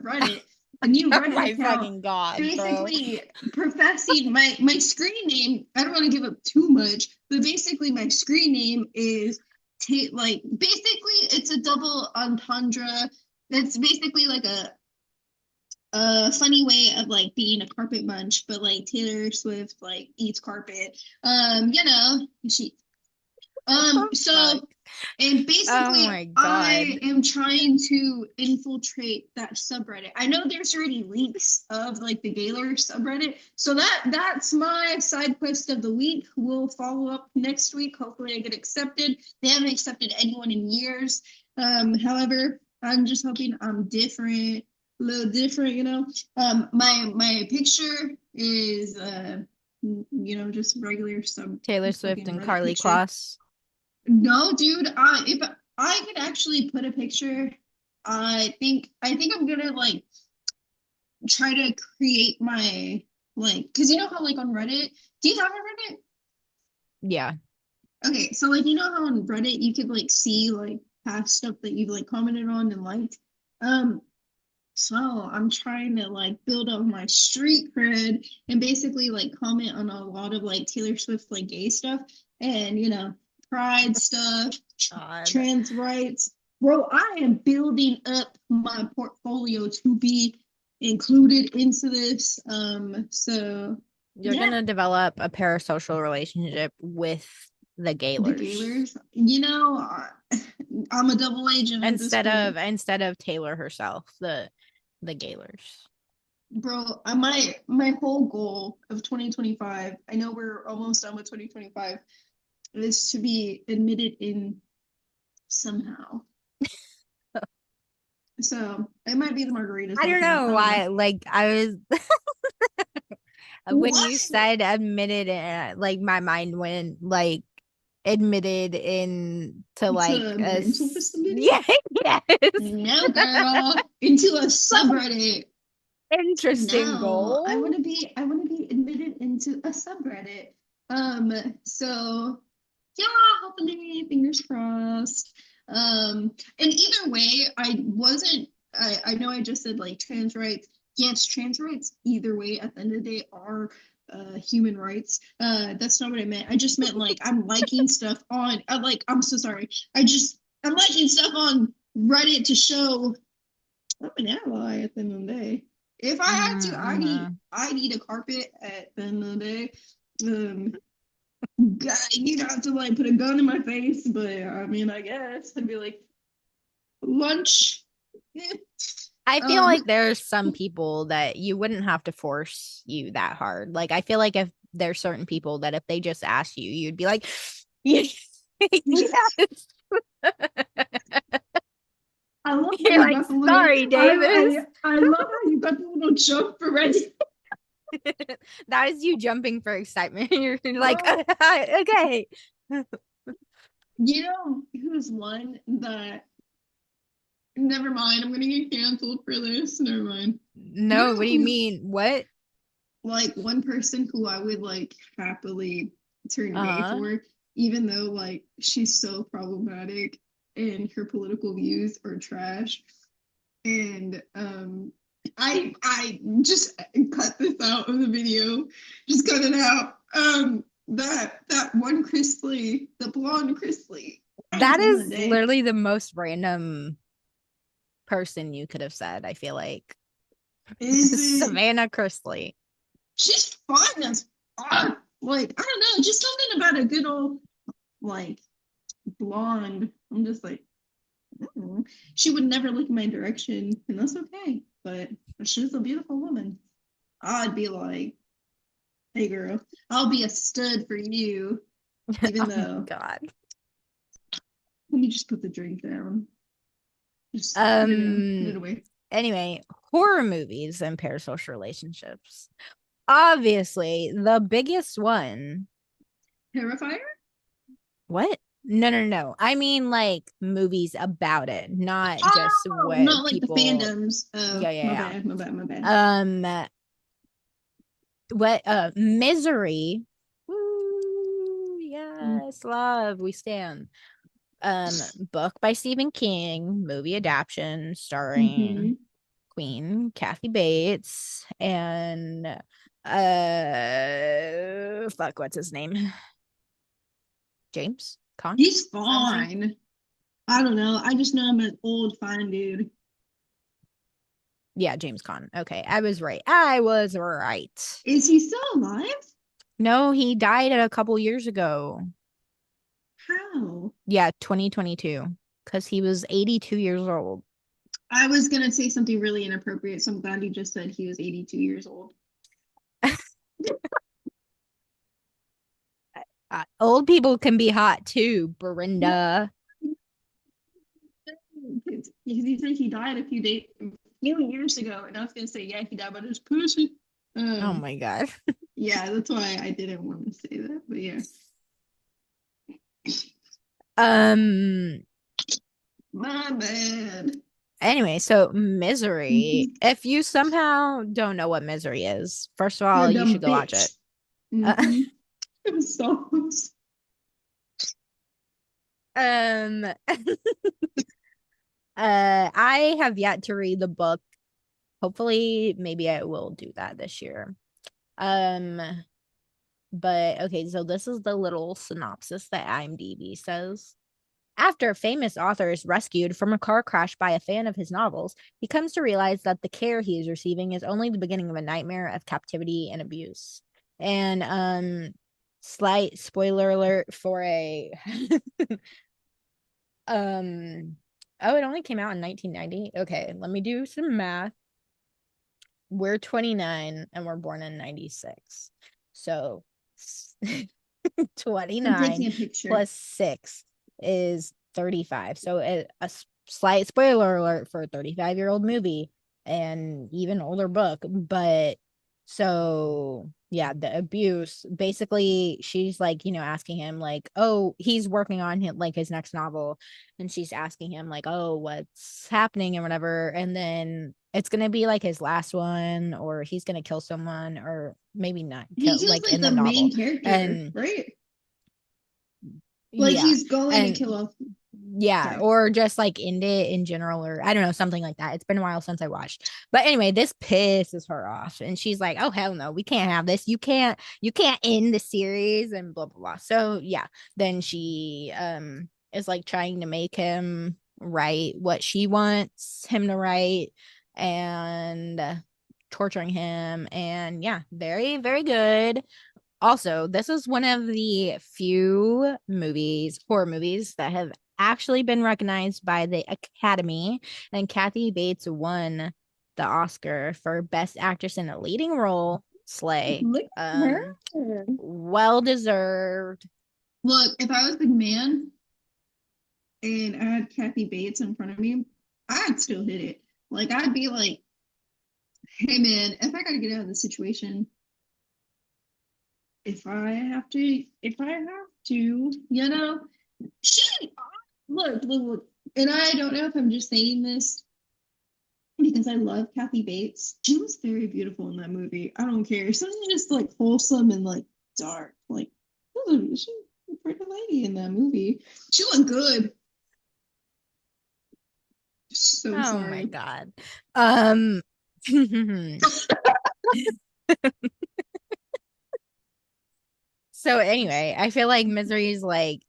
Reddit, a new Oh Reddit my account, fucking God, bro. basically professing my screen name. I don't want to give up too much, but basically my screen name is like basically it's a double entendre. That's basically like a funny way of like being a carpet munch, but like Taylor Swift like eats carpet. She Oh so fuck. and Oh basically, my I God. am trying to infiltrate that subreddit. I know there's already leaks of like the Gaylor subreddit, so that's my side quest of the week. We'll follow up next week. Hopefully, I get accepted. They haven't accepted anyone in years. However, I'm just hoping I'm different, a little different. My picture is just regular sub Taylor Swift fucking and Reddit Carly picture. Kloss. No, dude. If I could actually put a picture, I think I'm gonna like try to create my like, because you know how like on Reddit, do you have a Reddit? Yeah. Okay, so like you know how on Reddit you could like see like past stuff that you've like commented on and liked. Um, so I'm trying to like build up my street cred and basically like comment on a lot of like Taylor Swift like gay stuff and pride stuff, God. trans rights. Bro, I am building up my portfolio to be included into this. So You're yeah, gonna develop a parasocial relationship with the the Gaylors Gaylors. I'm a double agent at this point. instead of Taylor herself, the Gaylors. Bro, my whole goal of 2025, I know we're almost done with 2025, is to be admitted in somehow. So it might be the margaritas I don't working out. know I don't know. why. Like I was when you What? said admitted, like my mind went like admitted in to like To a mental facility? yeah, yes. No, girl. Into a subreddit. Interesting No, I goal. want to be I want to be admitted into a subreddit. So yeah, hopefully, fingers crossed. And either way, I know I just said like trans rights. Yes, trans rights, either way, at the end of the day, are human rights. That's not what I meant. I just meant like I'm liking stuff on, I'm so sorry. I'm liking stuff on Reddit to show I'm an ally at the end of the day. If I had to, Mm-hmm. I'd eat a carpet at the end of the day. Um, you'd have to like put a gun in my face, but I mean, I guess I'd be like lunch. I feel um, like there's some people that you wouldn't have to force you that hard. Like I feel like if there's certain people that if they just asked you, you'd be like, yes. I love how You're you like, got the little. sorry, Davis. I love how you got the little joke for Reggie. That is you jumping for excitement. You're like, Oh, okay. you know who's one that? Never mind. I'm gonna get canceled for this. Never mind. You No, what know do you who's mean? What? like one person who I would like happily turn gay Uh-huh. for, even though like she's so problematic and her political views are trash. And I just cut this out of the video. Just cut it out. That one Chrisley, the blonde Chrisley. At That the end of the is day, literally the most random person you could have said, I feel like. is it? Savannah Chrisley. She's fun as fuck. Like I don't know, just something about a good old like blonde. I'm just like, mm. She would never look in my direction, and that's okay. But she's a beautiful woman. I'd be like, hey girl, I'll be a stud for you. Even Oh my though, God. let me just put the drink down. Just put it down, put it Um, away. anyway, horror movies and parasocial relationships. Obviously, the biggest one. Terrifier? What? No, no, no. I mean like movies about it, not just Oh, what not like the people. fandoms. Oh, Yeah, my yeah, bad, my bad, my bad. yeah. What Misery. Woo, Mm. yes, love, we stand. Book by Stephen King, movie adaptation starring Mm-hmm. Queen Kathy Bates and fuck, what's his name? James Con? He's Is that his name? fine. I don't know. I just know I'm an old fine dude. Yeah, James Con. Okay, I was right. I was right. Is he still alive? No, he died a couple years ago. How? Yeah, 2022, because he was 82 years old. I was gonna say something really inappropriate, so I'm glad you just said he was 82 years old. Old people can be hot too, Brenda. Because he said he died a few years ago, and I was gonna say, yeah, he died by his pussy. Oh Um, my God. yeah, that's why I didn't want to say that, but yeah. Um, My bad. anyway, so Misery. If you somehow don't know what Misery is, first of You're all, a you should dumb go watch it. bitch. Uh, Mm-hmm. I'm so um, I have yet to read the book. Hopefully, maybe I will do that this year. Um, but okay, so this is the little synopsis that IMDb says. After a famous author is rescued from a car crash by a fan of his novels, he comes to realize that the care he is receiving is only the beginning of a nightmare of captivity and abuse. And slight spoiler alert for a um oh, it only came out in 1990. Okay, let me do some math. We're 29 and we're born in 96. So I'm 29 taking a picture. plus 6 is 35. So a slight spoiler alert for a 35-year-old movie and even older book. But so yeah, the abuse basically, she's like, asking him, like, oh, he's working on like his next novel, and she's asking him, like, oh, what's happening and whatever. And then it's gonna be like his last one, or he's gonna kill someone, or maybe not He kill, kills like like in the the novel. main character, And right? Like yeah, he's going to and kill off. Yeah, Sorry. or just like end it in general, or I don't know, something like that. It's been a while since I watched. But anyway, this pisses her off. And she's like, oh hell no, we can't have this. You can't end the series and blah blah blah. So yeah, then she is like trying to make him write what she wants him to write and torturing him. And yeah, very, very good. Also, this is one of the few horror movies, that have actually been recognized by the Academy. And Kathy Bates won the Oscar for Best Actress in a Leading Role. Slay. Look at Um, her. well deserved. Look, if I was the man and I had Kathy Bates in front of me, I'd still hit it. Like I'd be like, hey man, if I gotta get out of this situation, if I have to, she look, and I don't know if I'm just saying this because I love Kathy Bates. She was very beautiful in that movie. I don't care. Something just like wholesome and like dark. Like she was a pretty lady in that movie. She looked good. So Oh my sorry. God. Um, so anyway, I feel like Misery is like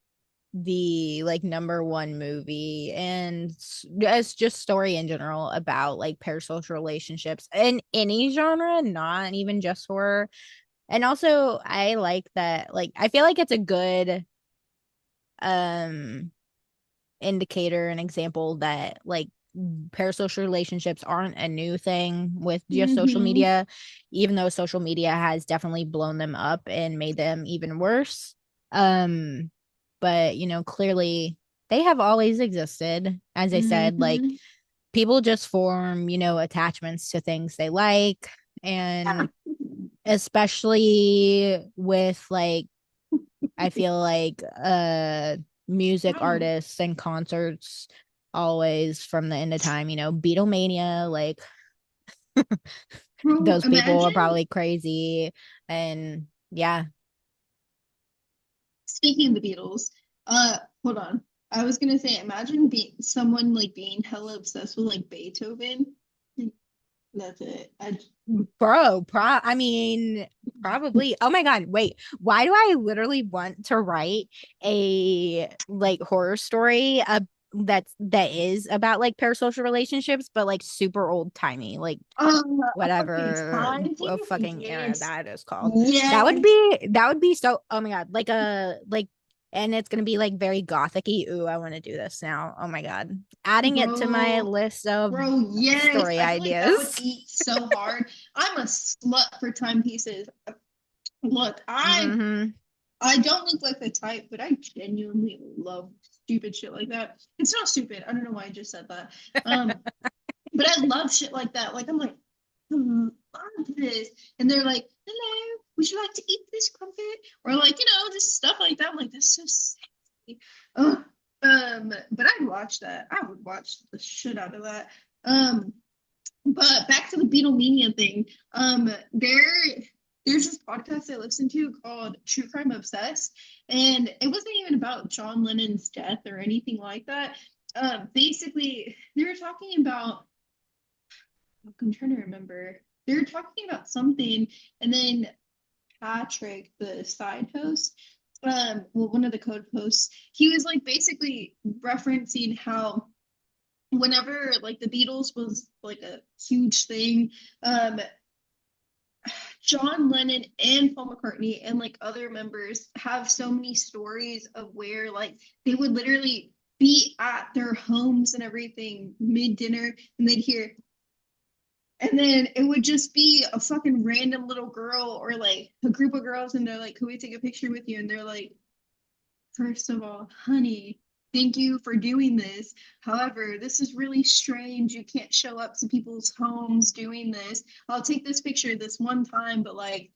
the like number one movie, and it's just story in general about like parasocial relationships in any genre, not even just horror. And also I like that, like I feel like it's a good um indicator and example that like parasocial relationships aren't a new thing with just social Mm-hmm. media, even though social media has definitely blown them up and made them even worse. Um, but clearly they have always existed. As I said, like Mm-hmm. people just form, attachments to things they like, and especially with like I feel like music Oh, artists and concerts always from the end of time, Beatlemania, like bro, those people are imagine. probably crazy. And yeah. Speaking of the Beatles, hold on. I was gonna say, imagine being someone like being hella obsessed with like Beethoven. That's it. I mean, probably. Oh my God, wait. Why do I literally want to write a like horror story that is about like parasocial relationships, but like super old timey, like A fucking whatever time a thing? fucking era Yes. that is called. Yes. That would be so, oh my God, like a like, and it's gonna be like very gothic-y. Ooh, I want to do this now. Oh my God. Adding it to my Bro, list of bro, yes. story I feel like that would ideas. eat so hard. I'm a slut for timepieces. Look, Hmm. I don't look like the type, but I genuinely love stupid shit like that. It's not stupid. I don't know why I just said that. Um, but I love shit like that. Like I'm like, love this, and they're like, "Hello, would you like to eat this crumpet?" Or like, just stuff like that. I'm like, this is so sexy. Oh, but I'd watch that. I would watch the shit out of that. Um, but back to the Beatlemania thing. There's this podcast I listened to called True Crime Obsessed, and it wasn't even about John Lennon's death or anything like that. Basically, they were talking about. I'm trying to remember. They were talking about something, and then Patrick, the side host, well, one of the code posts, he was like basically referencing how whenever like the Beatles was like a huge thing, um, John Lennon and Paul McCartney and like other members have so many stories of where like they would literally be at their homes and everything mid dinner and they'd hear, and then it would just be a fucking random little girl or like a group of girls and they're like, "Could we take a picture with you?" And they're like, "First of all, honey, thank you for doing this. However, this is really strange. You can't show up to people's homes doing this. I'll take this picture this one time, but like,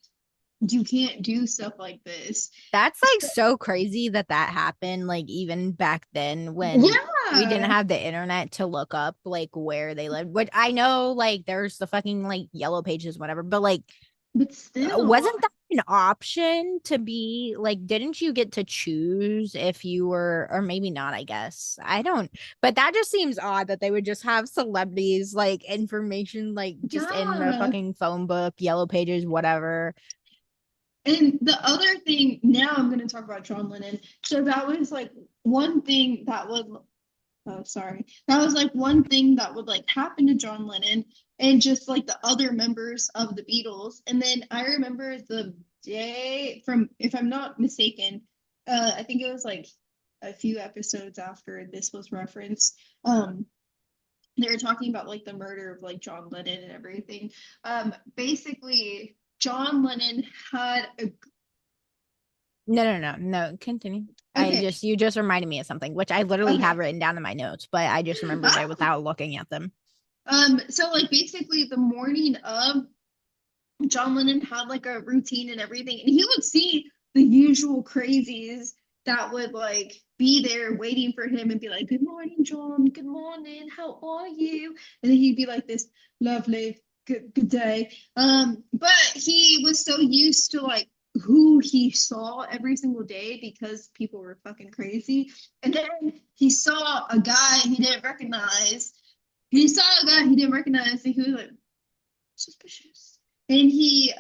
you can't do stuff like this." That's like so crazy that that happened, like even back then when we didn't Yeah, have the internet to look up like where they lived. Which I know like there's the fucking like yellow pages, whatever, but like but still, wasn't that an option to be like, didn't you get to choose if you were, or maybe not, I guess. I don't, but that just seems odd that they would just have celebrities like information like just in the Yeah. fucking phone book, yellow pages, whatever. And the other thing, now I'm going to talk about John Lennon. So that was like one thing that would, oh, sorry. That was like one thing that would like happen to John Lennon and just like the other members of the Beatles. And then I remember the day from, if I'm not mistaken, I think it was like a few episodes after this was referenced. They were talking about like the murder of like John Lennon and everything. Basically, John Lennon had a No. Continue. okay, You just reminded me of something, which I literally have okay. written down in my notes, but I just remembered it without looking at them. So like basically the morning of John Lennon had like a routine and everything, and he would see the usual crazies that would like be there waiting for him and be like, "Good morning, John. Good morning. How are you?" And then he'd be like this, "Lovely, good day." But he was so used to like who he saw every single day because people were fucking crazy. And then he saw a guy he didn't recognize. He saw a guy he didn't recognize, and he was like, suspicious. And he,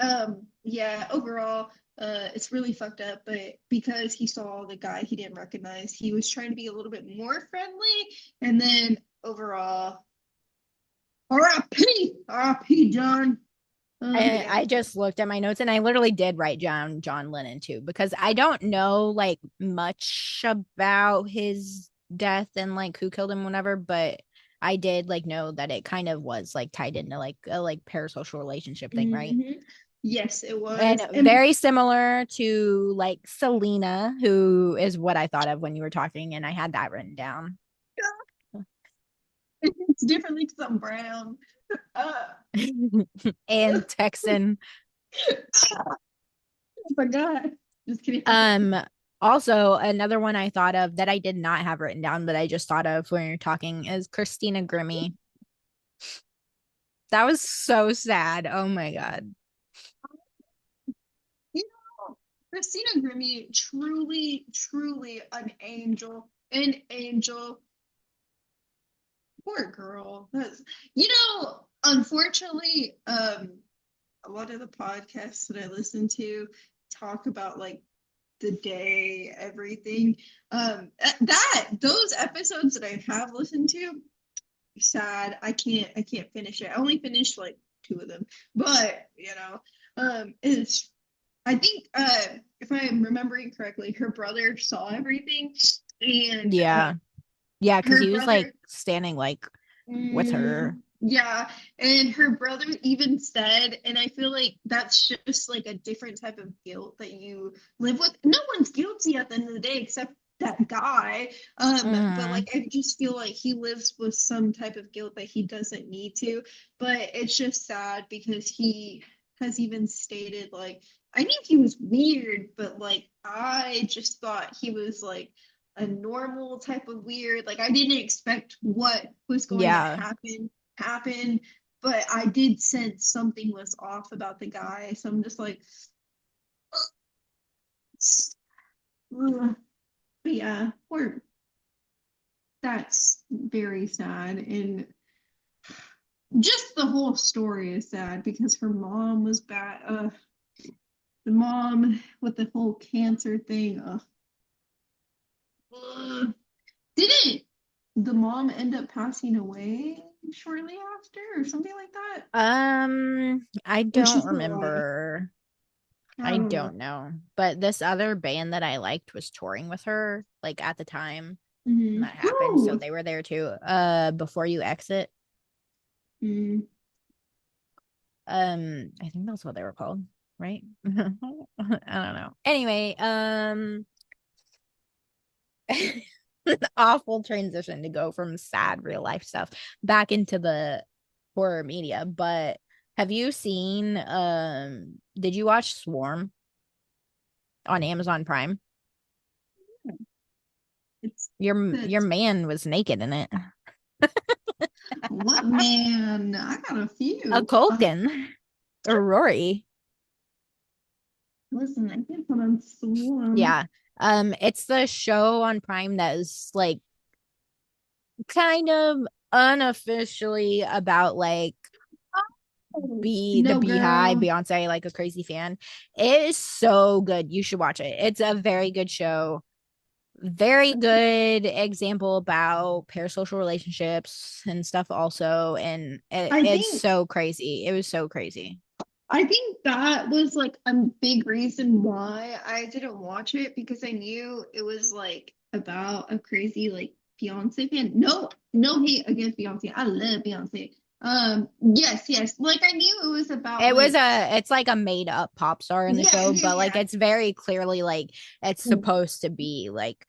yeah, overall, it's really fucked up. But because he saw the guy he didn't recognize, he was trying to be a little bit more friendly. And then overall, R.I.P. R.I.P. John. But yeah, I just looked at my notes and I literally did write down John Lennon too, because I don't know like much about his death and like who killed him, whatever, but I did like know that it kind of was like tied into like a like parasocial relationship thing, right? mm-hmm. Yes, it And was. And very similar to like Selena, who is what I thought of when you were talking, and I had that written down. it's differently because I'm brown. Uh, And Texan. I forgot. Just kidding. Um, Also another one I thought of that I did not have written down, but I just thought of when you're talking is Christina Grimmie. That was so sad. Oh my God. You know, Christina Grimmie, truly, truly an angel. An angel. Poor girl. Unfortunately, a lot of the podcasts that I listen to talk about like the day, everything. Those episodes that I have listened to, sad. I can't finish it. I only finished like two of them. But, it's I think if I'm remembering correctly, her brother saw everything, and Yeah. Yeah, because her he was like brother, standing like with her. yeah, and her brother even said, and I feel like that's just like a different type of guilt that you live with. No one's guilty at the end of the day except that guy. But Mhm. like I just feel like he lives with some type of guilt that he doesn't need to. But it's just sad because he has even stated like I knew he was weird, but like I just thought he was like a normal type of weird. Like I didn't expect what was going to Yeah. happen, but I did sense something was off about the guy. So I'm just like, ugh. But yeah, that's very sad, and just the whole story is sad because her mom was bad. The mom with the whole cancer thing. Ugh. Didn't the mom end up passing away shortly after or something like that? I Or don't she's still alive? remember. I I don't know. don't know. But this other band that I liked was touring with her like at the time Mm-hmm. that happened. So Woo! they were there too. Before You Exit. Mm. I think that's what they were called, right? I don't know. Anyway, awful transition to go from sad real life stuff back into the horror media. But have you seen did you watch Swarm on Amazon Prime? It's Your it's man was naked in it. what man? I got a A few. Culkin or Rory. Listen, I can put on Swarm. Yeah. It's the show on Prime that is like kind of unofficially about like Oh, be the no, Beehive, girl. Beyonce, like a crazy fan. It is so good. You should watch it. It's a very good show. Very good example about parasocial relationships and stuff also. And I it's think so crazy. It was so crazy. I think that was like a big reason why I didn't watch it because I knew it was like about a crazy like Beyonce fan. No, no hate against Beyonce. I love Beyonce. Yes, yes. Like I knew it was about like It's like a made up pop star in the yeah, show, yeah, but like yeah. it's very clearly like it's supposed to be like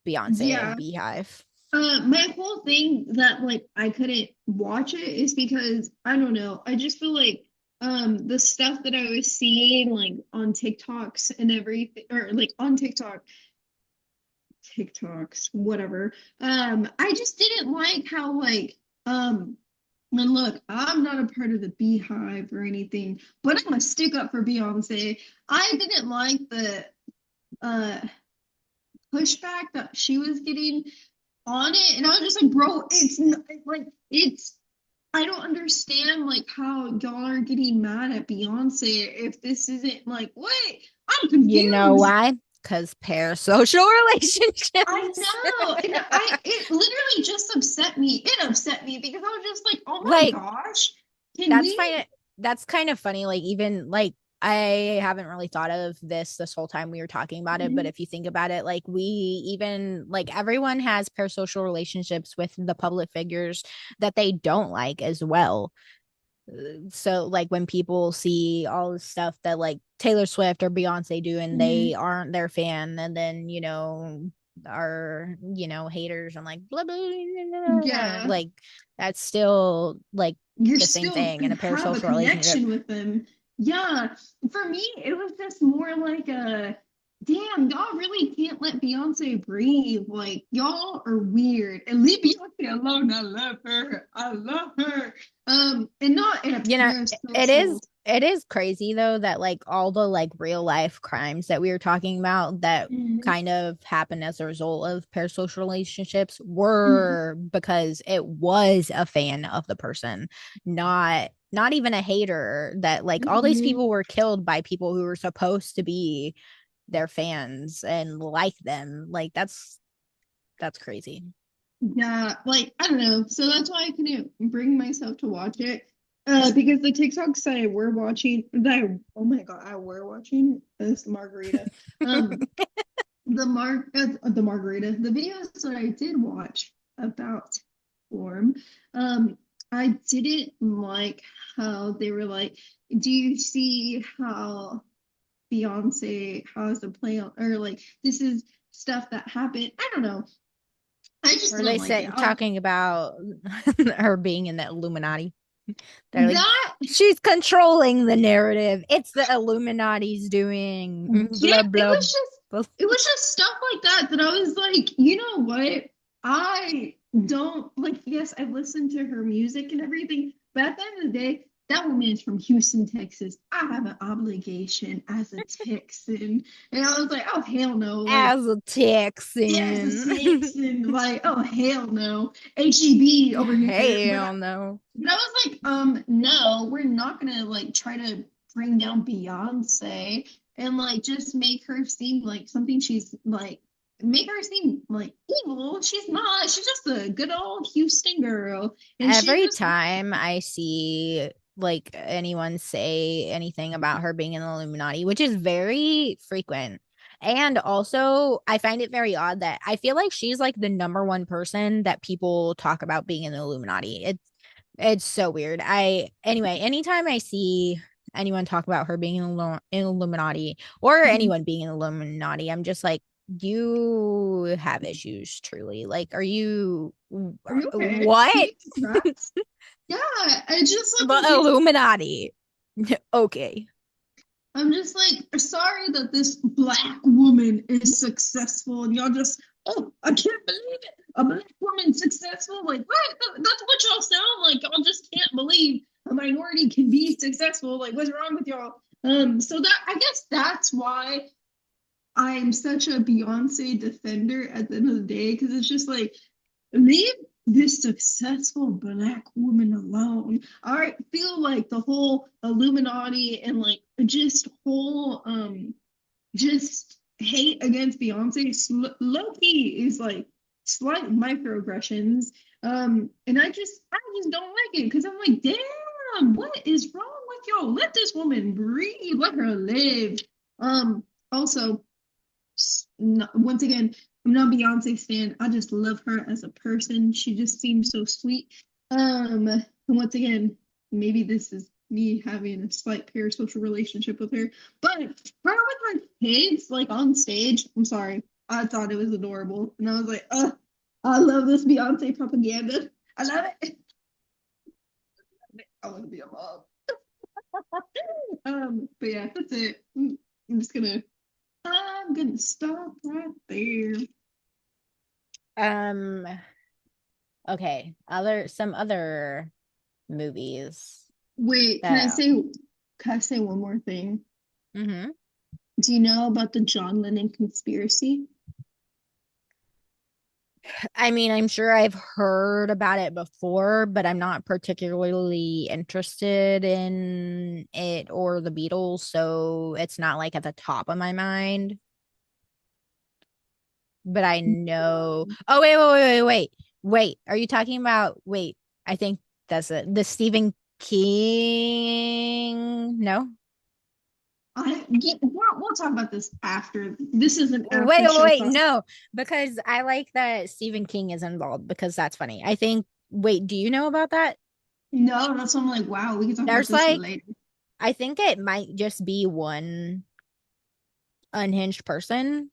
Beyonce and Yeah. Beehive. My whole thing that like I couldn't watch it is because I don't know. I just feel like the stuff that I was seeing like on TikToks and everything or like on TikToks, whatever. I just didn't like how like and look, I'm not a part of the Beehive or anything, but I'm gonna stick up for Beyonce. I didn't like the uh pushback that she was getting on it, and I was just like, bro, it's not, like it's. I don't understand like how y'all are getting mad at Beyonce if this isn't like what? I'm You know confused. why? Because parasocial I relationships. know, and I it literally just upset me. It upset me because I was just like, oh my Like gosh, can that's we? fine. That's kind of funny. Like even like I haven't really thought of this whole time we were talking about it, but Mhm, if you think about it, like we even like everyone has parasocial relationships with the public figures that they don't like as well. So like when people see all the stuff that like Taylor Swift or Beyonce do and they mhm. aren't their fan, and then are haters and like blah blah, blah, blah, Yeah, like that's still like you're the same still thing in a have a parasocial relationship. connection with them. Yeah, for me, it was just more like a damn, y'all really can't let Beyonce breathe. Like, y'all are weird. And leave Beyonce alone. I love her. I love her. And not in a you know it parasocial. is it is crazy though that like all the like real life crimes that we were talking about that Mhm, kind of happened as a result of parasocial relationships mhm, were because it was a fan of the person, not even a hater, that like all these mhm. people were killed by people who were supposed to be their fans and like them. Like that's crazy. Yeah, like I don't know. So that's why I couldn't bring myself to watch it. Because the TikToks that I were watching, oh my God, I were watching this margarita. Um, the margarita, the videos that I did watch about Form, I didn't like how they were like, do you see how Beyonce has a play on, or like this is stuff that happened? I don't know. I just Or they didn't like it. said talking about her being in the Illuminati. They're like, That she's controlling the narrative. It's the Illuminati's doing yeah, blah blah blah. it was just stuff like that that I was like, you know what? I don't like, yes, I listen to her music and everything, but at the end of the day, that woman is from Houston, Texas. I have an obligation as a Texan. And I was like, oh hell no. Like, As a yeah, as a Texan. Texan, like, oh hell no. HEB over here. Hell no. But I was like, no, we're not gonna like try to bring down Beyonce and like just make her seem like something she's like make her seem like evil. She's not. She's just a good old Houston girl. And she Every just time I see like anyone say anything about her being in the Illuminati, which is very frequent. And also, I find it very odd that I feel like she's like the number one person that people talk about being in the Illuminati. It's so weird. Anyway, anytime I see anyone talk about her being in Illuminati or anyone being in Illuminati, I'm just like, you have issues, truly. Like, are you are you okay? Can what? you congrats? Yeah, I just like But confused. Illuminati. Okay. I'm just like sorry that this black woman is successful and y'all just oh I can't believe it. A black woman successful? Like what? That's what y'all sound like. Y'all just can't believe a minority can be successful. Like what's wrong with y'all? So that I guess that's why I'm such a Beyonce defender at the end of the day, because it's just like, leave this successful black woman alone. I feel like the whole Illuminati and like just whole just hate against Beyonce low key is like slight microaggressions. And I just don't like it because I'm like, damn, what is wrong with y'all? Let this woman breathe, let her live. Also, once again, I'm not Beyonce stan. I just love her as a person. She just seems so sweet. And once again, maybe this is me having a slight parasocial relationship with her, but her with her kids, like on stage, I'm sorry, I thought it was adorable, and I was like, I love this Beyonce propaganda. I love it. I want to be a mom. But yeah, that's it. I'm just gonna. I'm gonna stop right there. Um, okay. Some other movies Wait, that can I say one more thing? mm-hmm. Do you know about the John Lennon conspiracy? I mean, I'm sure I've heard about it before, but I'm not particularly interested in it or the Beatles, so it's not like at the top of my mind. But I know. Oh, wait. Are you talking about? Wait, I think that's it. The Stephen King. No. We'll talk about this after. This is an after show Wait. thought. No, because I like that Stephen King is involved because that's funny. I think. Wait, do you know about that? No, that's why I'm like, wow, we can talk about There's this like, later. I think it might just be one unhinged person.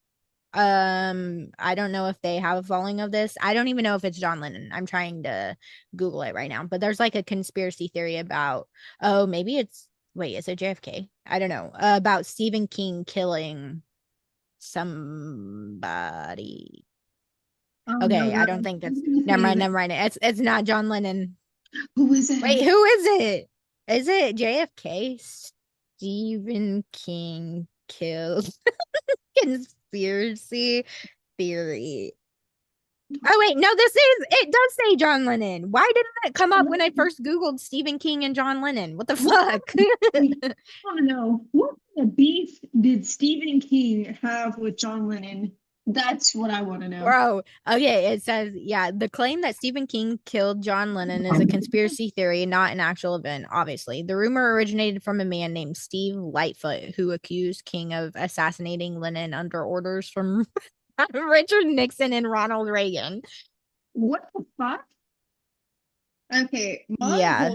I don't know if they have a following of this. I don't even know if it's John Lennon. I'm trying to Google it right now, but there's like a conspiracy theory about, oh, maybe it's, wait, is it JFK? I don't know, about Stephen King killing somebody. Oh no, Okay, I girl, don't think I was that's, gonna say that. never mind. It's not John Lennon. Who is Wait, it? who is it? Is it JFK? Stephen King killed conspiracy theory. Oh wait, no, it does say John Lennon. Why didn't it come up when I first Googled Stephen King and John Lennon? What the What? fuck? I want to know what kind of beef did Stephen King have with John Lennon? That's what I want to know. Bro, okay, it says, yeah, the claim that Stephen King killed John Lennon is a conspiracy theory, not an actual event, obviously. The rumor originated from a man named Steve Lightfoot, who accused King of assassinating Lennon under orders from Richard Nixon and Ronald Reagan. What the fuck? Okay, Yeah.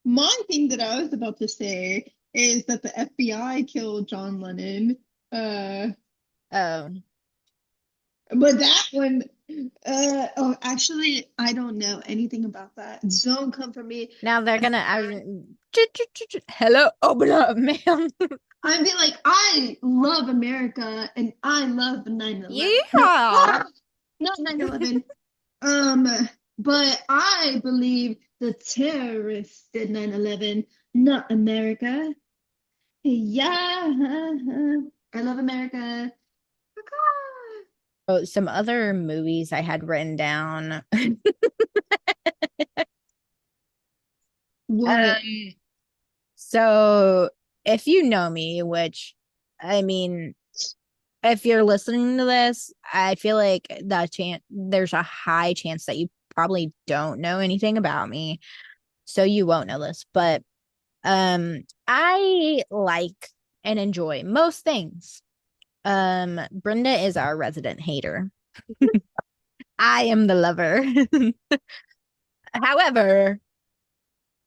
my thing that I was about to say is that the FBI killed John Lennon. Uh, Oh, but that one, oh, actually, I don't know anything about that. Don't come for me. now they're gonna, hello, open up, ma'am. I'd be like, I love America and I love 9/11. No, Yeehaw. not 9/11. Um, but I believe the terrorists did 9/11, not America. Yeah, I love America. Oh, some other movies I had written down. What? Um, so if you know me, which I mean, if you're listening to this, I feel like there's a high chance that you probably don't know anything about me, so you won't know this. But I like and enjoy most things. Brenda is our resident hater. I am the lover. However,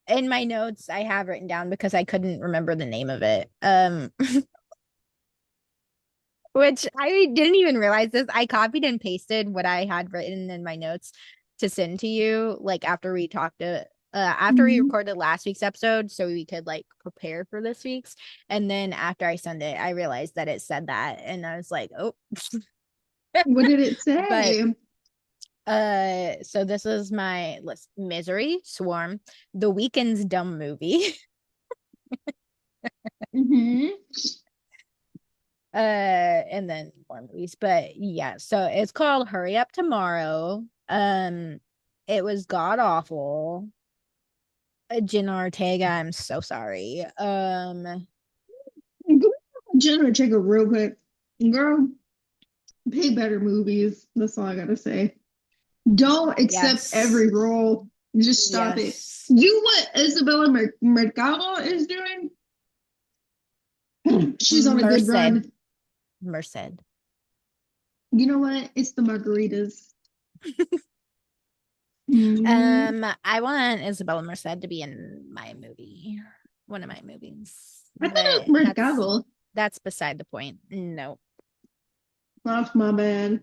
in my notes I have written down because I couldn't remember the name of it. Which I didn't even realize this. I copied and pasted what I had written in my notes to send to you like after we Mhm. recorded last week's episode so we could like prepare for this week's. And then after I sent it, I realized that it said that and I was like, "Oh." What did it But say? so this is my list: Misery, Swarm, The Weeknd's dumb movie. Mm-hmm. And then more movies. But yeah, so it's called Hurry Up Tomorrow. It was god awful. Jenna Ortega, I'm so sorry. Jenna, check it real quick. Girl, pay better movies. That's all I gotta say. Don't accept Yes. every role. Just stop it. Yes. You what Isabella Mercado is doing? She's on a good Merced. run. Merced. You know what? It's the margaritas. Mm. I want Isabella Merced to be in my movie, one of my movies, I thought it but was that's Mercado. that's beside the point. No. That's my bad.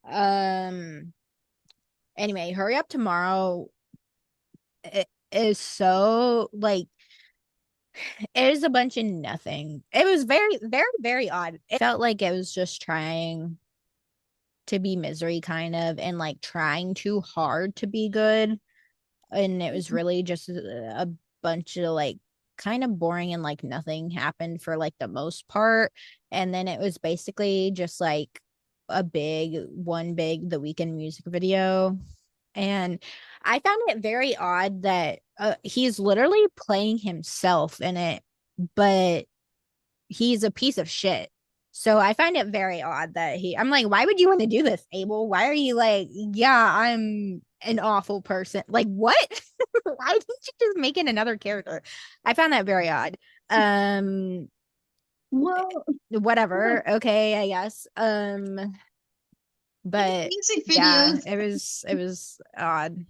Um. Anyway, Hurry Up Tomorrow. It is so like it is a bunch of nothing. It was very, very, very odd. It felt like it was just trying to be misery, kind of, and like trying too hard to be good. And it was really just a bunch of like kind of boring and like nothing happened for like the most part. And then it was basically just like one big The Weekend music video. And I found it very odd that he's literally playing himself in it, but he's a piece of shit. So I find it very odd that I'm like, why would you want to do this, Abel? Why are you like, yeah, I'm an awful person? Like, what? Why didn't you just make it another character? I found that very odd. Um, Well, Whatever. Okay, I guess. his But music yeah, videos. it was odd.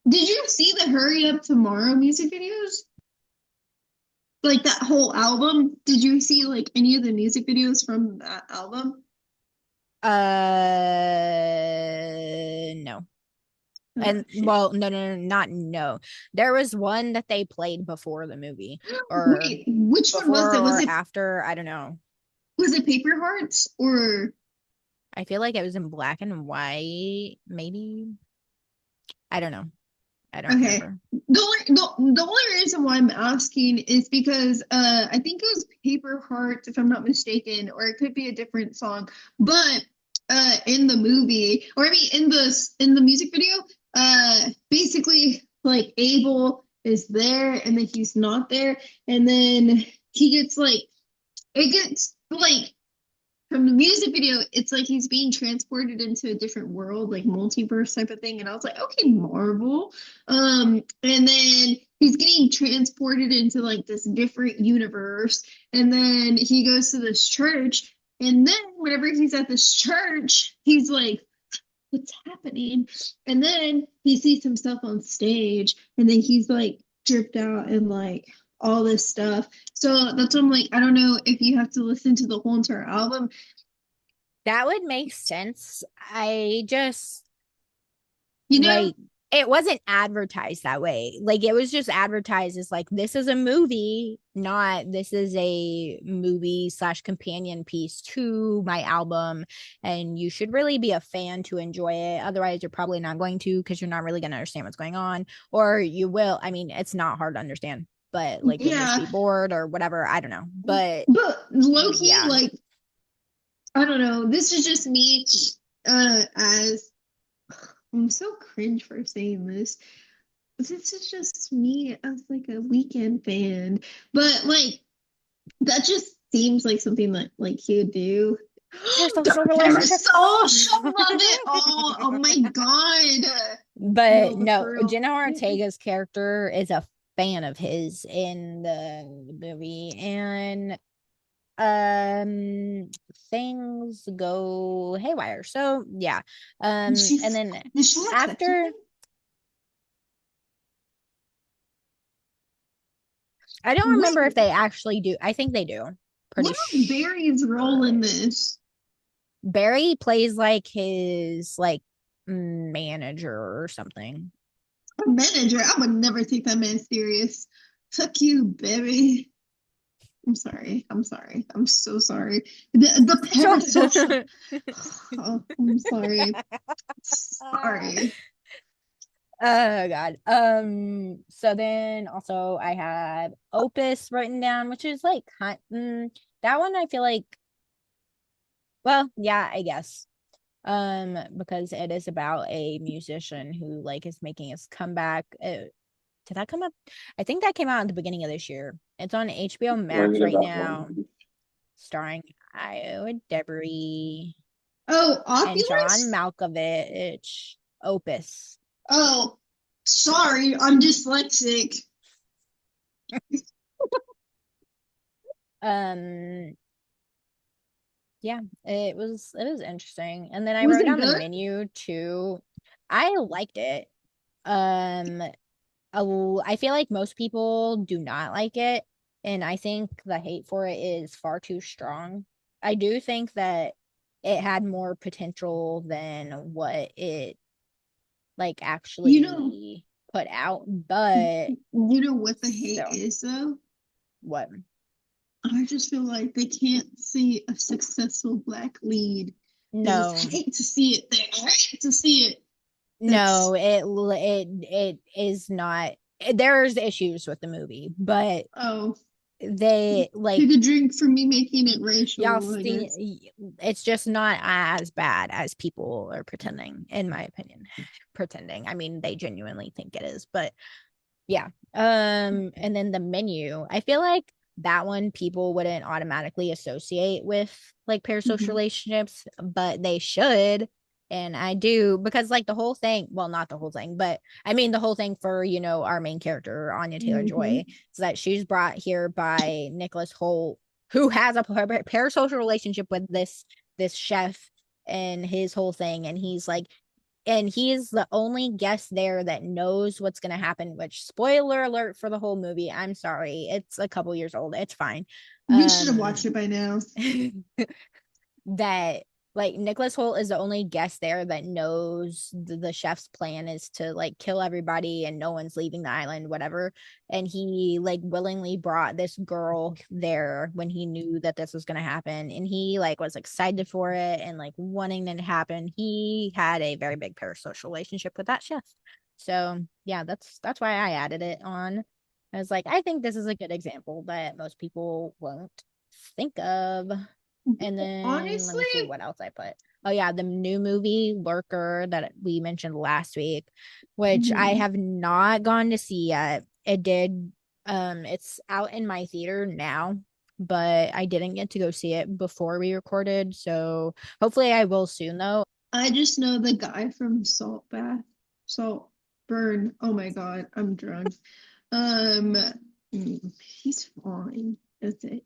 Did you see the Hurry Up Tomorrow music videos? Like that whole album? Did you see like any of the music videos from that album? No. Oh And shit. well, no, no, no, not no. There was one that they played before the movie, or Wait, which one was before it? or after. I don't know. Was it Paper Hearts or I feel like it was in black and white, maybe. I don't know. I don't okay? remember. The only reason why I'm asking is because I think it was Paper Hearts, if I'm not mistaken, or it could be a different song. But in the movie, or I mean in the music video, basically like Abel is there and then he's not there, and then he gets like it gets like from the music video, it's like he's being transported into a different world, like multiverse type of thing. And I was like, okay, Marvel. And then he's getting transported into like this different universe. And then he goes to this church. And then whenever he's at this church, he's like, what's happening? And then he sees himself on stage, and then he's like dripped out and like all this stuff. So that's why I'm like, I don't know if you have to listen to the whole entire album. That would make sense. I just You know, like it wasn't advertised that way. Like it was just advertised as like this is a movie, not this is a movie slash companion piece to my album, and you should really be a fan to enjoy it. Otherwise, you're probably not going to because you're not really going to understand what's going on, or you will. I mean, it's not hard to understand, but like you'll just yeah, be bored or whatever. I don't know, but but low key, yeah, like I don't know. This is just me. As I'm so cringe for saying this. This is just me as like a weekend fan, but like that just seems like something that like he would do. The parasocial relationship. parasocial love it. Oh my god. But No, no, for real. Jenna Ortega's character is a fan of his in the movie, and things go haywire. So yeah. Did she, And then did she have sex with after, him? I don't remember if Wait, they actually do. I think they do. Pretty what was Barry's role sure. in this? Barry plays like his like manager or something. A manager. I would never take that man serious. Fuck you, Barry. I'm sorry. I'm sorry. I'm so sorry. The parasocial. So, Oh, I'm sorry. Sorry. Oh God. So then also I had Opus written down, which is like that one I feel like, well, yeah, I guess. Because it is about a musician who like is making his comeback. Did that come up? I think that came out at the beginning of this year. It's on HBO Or is Max it right about now, one? starring Io Debris Oh, and John Opulence? Malkovich. Opus. Oh, sorry, I'm dyslexic. Um, yeah, it was interesting. And then I Was wrote it down the good? menu too. I liked it. Um, I feel like most people do not like it, and I think the hate for it is far too strong. I do think that it had more potential than what it like You know, actually put out, but you know what the hate still, is though? what? I just feel like they can't see a successful black lead. They No, hate to see it. They hate to see it. That's no, it is not. There's issues with the movie, but oh, they like take a drink for me making it y'all racial, I guess. see, it's just not as bad as people are pretending, in my opinion. Pretending. I mean, they genuinely think it is, but yeah. And then the menu, I feel like that one people wouldn't automatically associate with like parasocial Hmm. relationships, but they should. And I do because like the whole thing, well, not the whole thing, but I mean the whole thing for, our main character, Anya Taylor-Joy, Hmm. is that she's brought here by Nicholas Holt, who has a parasocial relationship with this chef and his whole thing. And he's the only guest there that knows what's going to happen, which spoiler alert for the whole movie. I'm sorry. It's a couple years old. It's fine. We should have watched Um it by now. that like Nicholas Holt is the only guest there that knows the chef's plan is to like kill everybody and no one's leaving the island, whatever. And he like willingly brought this girl there when he knew that this was gonna happen. And he like was excited for it and like wanting it to happen. He had a very big parasocial relationship with that chef. So yeah, that's why I added it on. I was like, I think this is a good example that most people won't think of. And then let me see Honestly, what else I put. Oh yeah, the new movie Lurker that we mentioned last week, which I mhm. have not gone to see yet. It's out in my theater now, but I didn't get to go see it before we recorded, so hopefully I will soon though. I just know the guy from Salt Bath, Salt Burn. Oh my God, I'm drunk. Um, he's fine. That's it.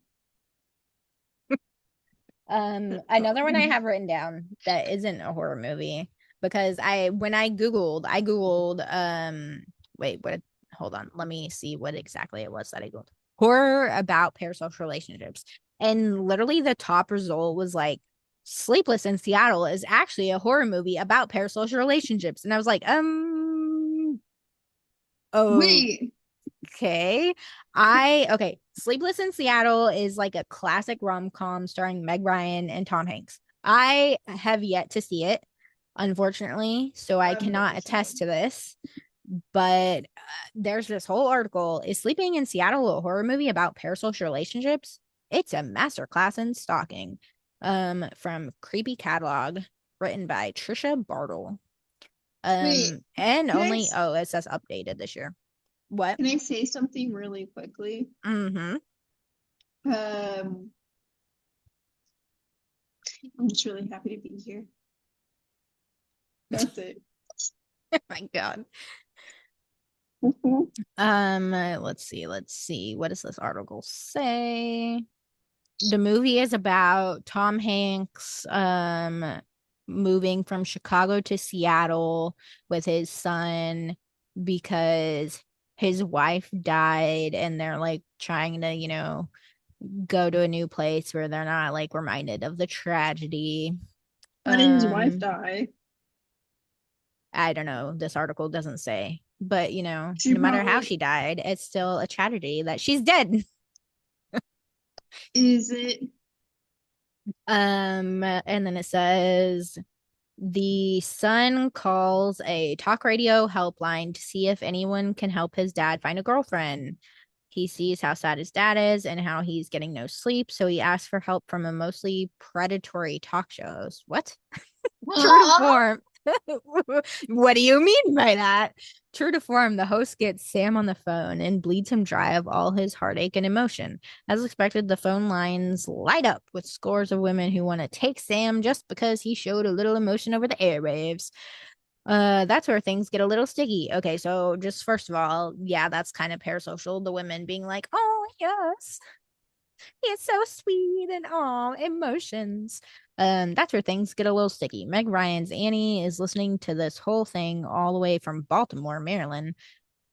That's all. Another one I have written down that isn't a horror movie because I googled wait, what hold on, let me see what exactly it was that I googled. Horror about parasocial relationships. And literally the top result was like Sleepless in Seattle is actually a horror movie about parasocial relationships. And I was like, oh, Wait, okay. Sleepless in Seattle is like a classic rom-com starring Meg Ryan and Tom Hanks. I have yet to see it, unfortunately, so I I've never cannot seen attest it. to this. But there's this whole article. Is Sleeping in Seattle a horror movie about parasocial relationships? It's a masterclass in stalking. From Creepy Catalog, written by Trisha Bartle. Wait, And can I only it says updated this year. What? can I say something really quickly? Mm-hmm. Um, I'm just really happy to be here. That's it. Oh my God. Mhm. Let's see. What does this article say? The movie is about Tom Hanks moving from Chicago to Seattle with his son because his wife died and they're like trying to, go to a new place where they're not like reminded of the tragedy. How did his wife Um, die? I don't know. This article doesn't say, but She no matter how probably she died, it's still a tragedy that she's dead. is it. And then it says The son calls a talk radio helpline to see if anyone can help his dad find a girlfriend. He sees how sad his dad is and how he's getting no sleep, so he asks for help from a mostly predatory talk shows. What? True to form. What do you mean by that? True to form, the host gets Sam on the phone and bleeds him dry of all his heartache and emotion. As expected, the phone lines light up with scores of women who want to take Sam just because he showed a little emotion over the airwaves. That's where things get a little sticky. Okay, so just first of all, yeah, that's kind of parasocial. The women being like, "Oh yes, it's so sweet and all emotions." That's where things get a little sticky. Meg Ryan's Annie is listening to this whole thing all the way from Baltimore, Maryland.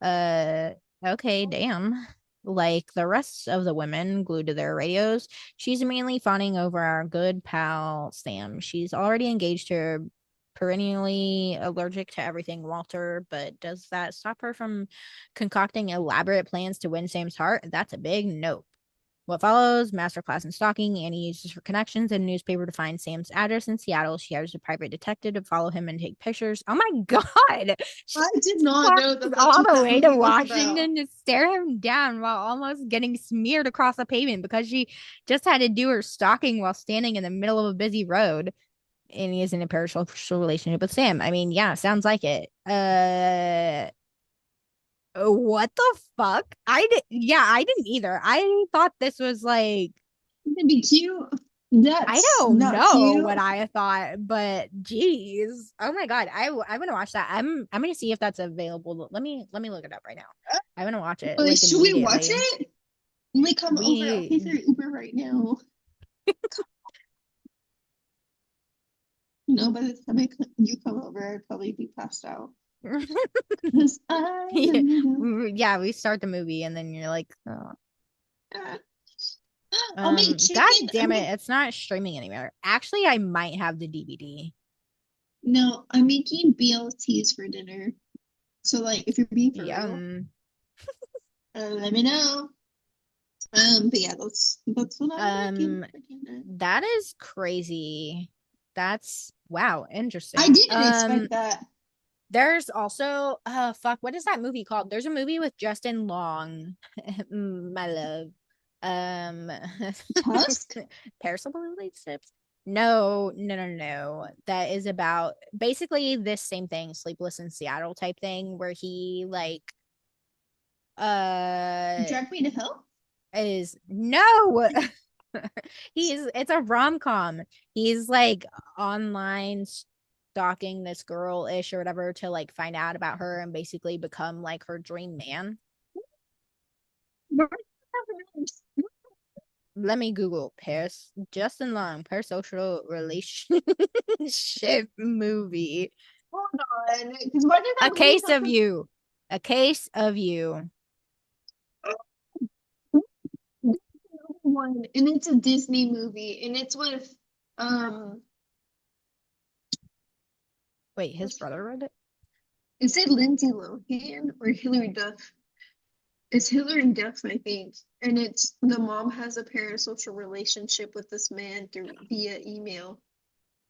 Uh, okay, damn. Like the rest of the women glued to their radios, she's mainly fawning over our good pal Sam. She's already engaged to her perennially allergic to everything Walter, but does that stop her from concocting elaborate plans to win Sam's heart? That's a big nope. What follows? Masterclass in stalking. Annie uses her connections and newspaper to find Sam's address in Seattle. She hires a private detective to follow him and take pictures. Oh my God. She I did not know that walks that's all what the that way to movie was about. Washington to stare him down while almost getting smeared across the pavement because she just had to do her stalking while standing in the middle of a busy road. And he is in a parasocial relationship with Sam. I mean, yeah, sounds like it. What the fuck? I didn't either. I thought this was like It'd be cute. I That's don't not know cute. what I thought, but geez. Oh my God. I'm gonna watch that. I'm gonna see if that's available. Let me look it up right now. I'm gonna watch it like Should we watch immediately. it? Let me come over. I'll pay for We your Uber right now. No, by the time you come over, I'd probably be passed out. Because I yeah, know. yeah, we start the movie and then you're like, oh. Uh, I'll make God chicken. damn it, it's not streaming anymore. Actually, I might have the DVD. No, I'm making BLTs for dinner. So, like, if you're being for real, Yum. let me know. But yeah, that's what I'm making Um, for dinner. that is crazy. That's wow, I interesting. didn't expect that. There's also fuck, what is that movie called? There's a movie with Justin Long, my love. Um Tusk? Parasocial relationships. No, no, no, no. That is about basically this same thing, Sleepless in Seattle type thing, where he like uh Drag me to hell? is no he's it's a rom-com. He's like online stalking this girl ish or whatever to like find out about her and basically become like her dream man. Let me Google Paris Justin Long parasocial relationship movie. Hold on. Because why did A that movie case come of from you. A case of you. one? And it's a Disney movie, and it's with um, Wait, his brother read it? is it Lindsay Lohan or Hilary Duff? It's Hilary Duff, I think. And it's the mom has a parasocial relationship with this man through via email.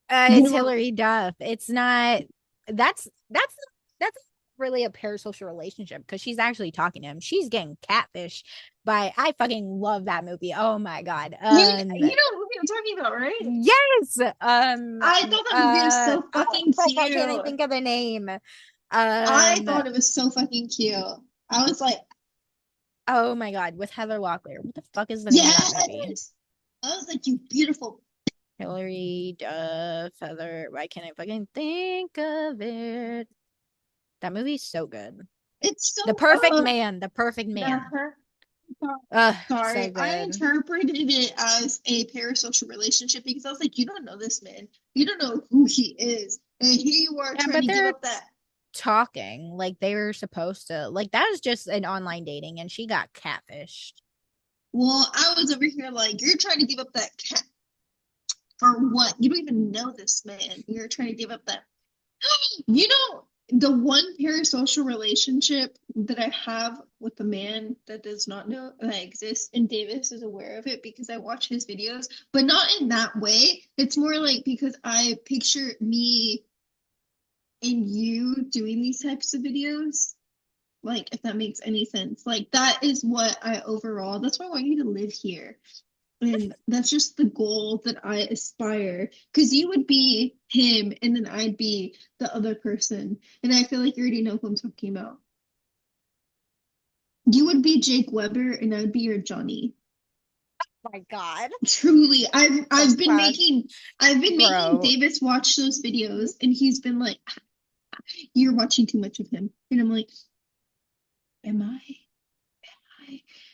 You It's know what? Hillary Duff. It's not. That's really a parasocial relationship because she's actually talking to him. She's getting catfish by. I fucking love that movie. Oh my god. You know what movie I'm talking about, right? Yes. I thought that movie was so fucking Fuck, I cute. can't even think of the name. I Um. thought it was so fucking cute. I was like, Oh my god, with Heather Locklear. What the fuck is the name of that movie? yes. I was like, you beautiful. Hillary Duff, Heather. Why can't I fucking think of it? That movie's so good. It's The so perfect man. The perfect man. uh-huh. So Sorry, I good. interpreted it as a parasocial relationship because I was like, you don't know this man. You don't know who he is. And here you are Yeah, trying but to give they're up that. talking like they were supposed to. Like that was just an online dating, and she got catfished. Well, I was over here like, you're trying to give up that cat for what? You don't even know this man. You're trying to give up that. You know, the one parasocial relationship that I have with a man that does not know that I exist, and Davis is aware of it because I watch his videos, but not in that way. It's more like because I picture me and you doing these types of videos, like if that makes any sense. Like that is what I overall, that's why I want you to live here. And that's just the goal that I aspire. Because you would be him and then I'd be the other person. And I feel like you already know who I'm talking about. You would be Jake Weber and I'd be your Johnny. My God. Truly, I've The I've been fuck, making I've been making bro. Davis watch those videos and he's been like, you're watching too much of him. And I'm like, am I?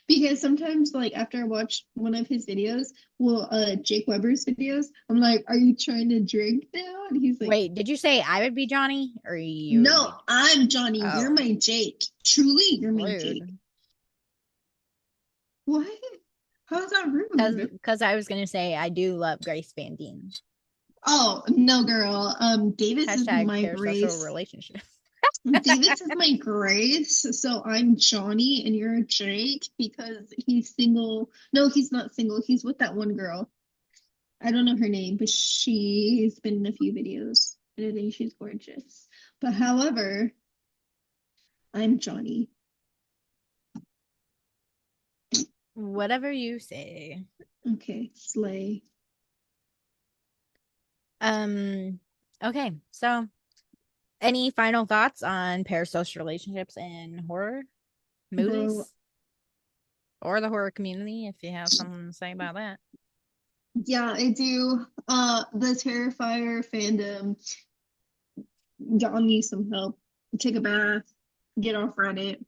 Because sometimes like after I watch one of his videos, well Jake Weber's videos, I'm like, are you trying to drink now? And he's like, Wait, did you say I would be Johnny or you would no, be? I'm Johnny. You're Oh, my Jake. Truly, you're my Jake. rude. What? How's that Because rude? because I was gonna say I do love Grace Van Dien. Oh no, girl. Davis is Hashtag my parasocial Grace. relationship. Davis is my Grace, so I'm Johnny and you're Jake because he's single. No, he's not single. He's with that one girl. I don't know her name, but she's been in a few videos and I think she's gorgeous. But however, I'm Johnny. Whatever you say. Okay, slay. Um, okay, so any final thoughts on parasocial relationships in horror Bro, movies or the horror community, if you have something to say about that? yeah, I do. The Terrifier fandom, y'all need some help. Take a bath, get off Reddit.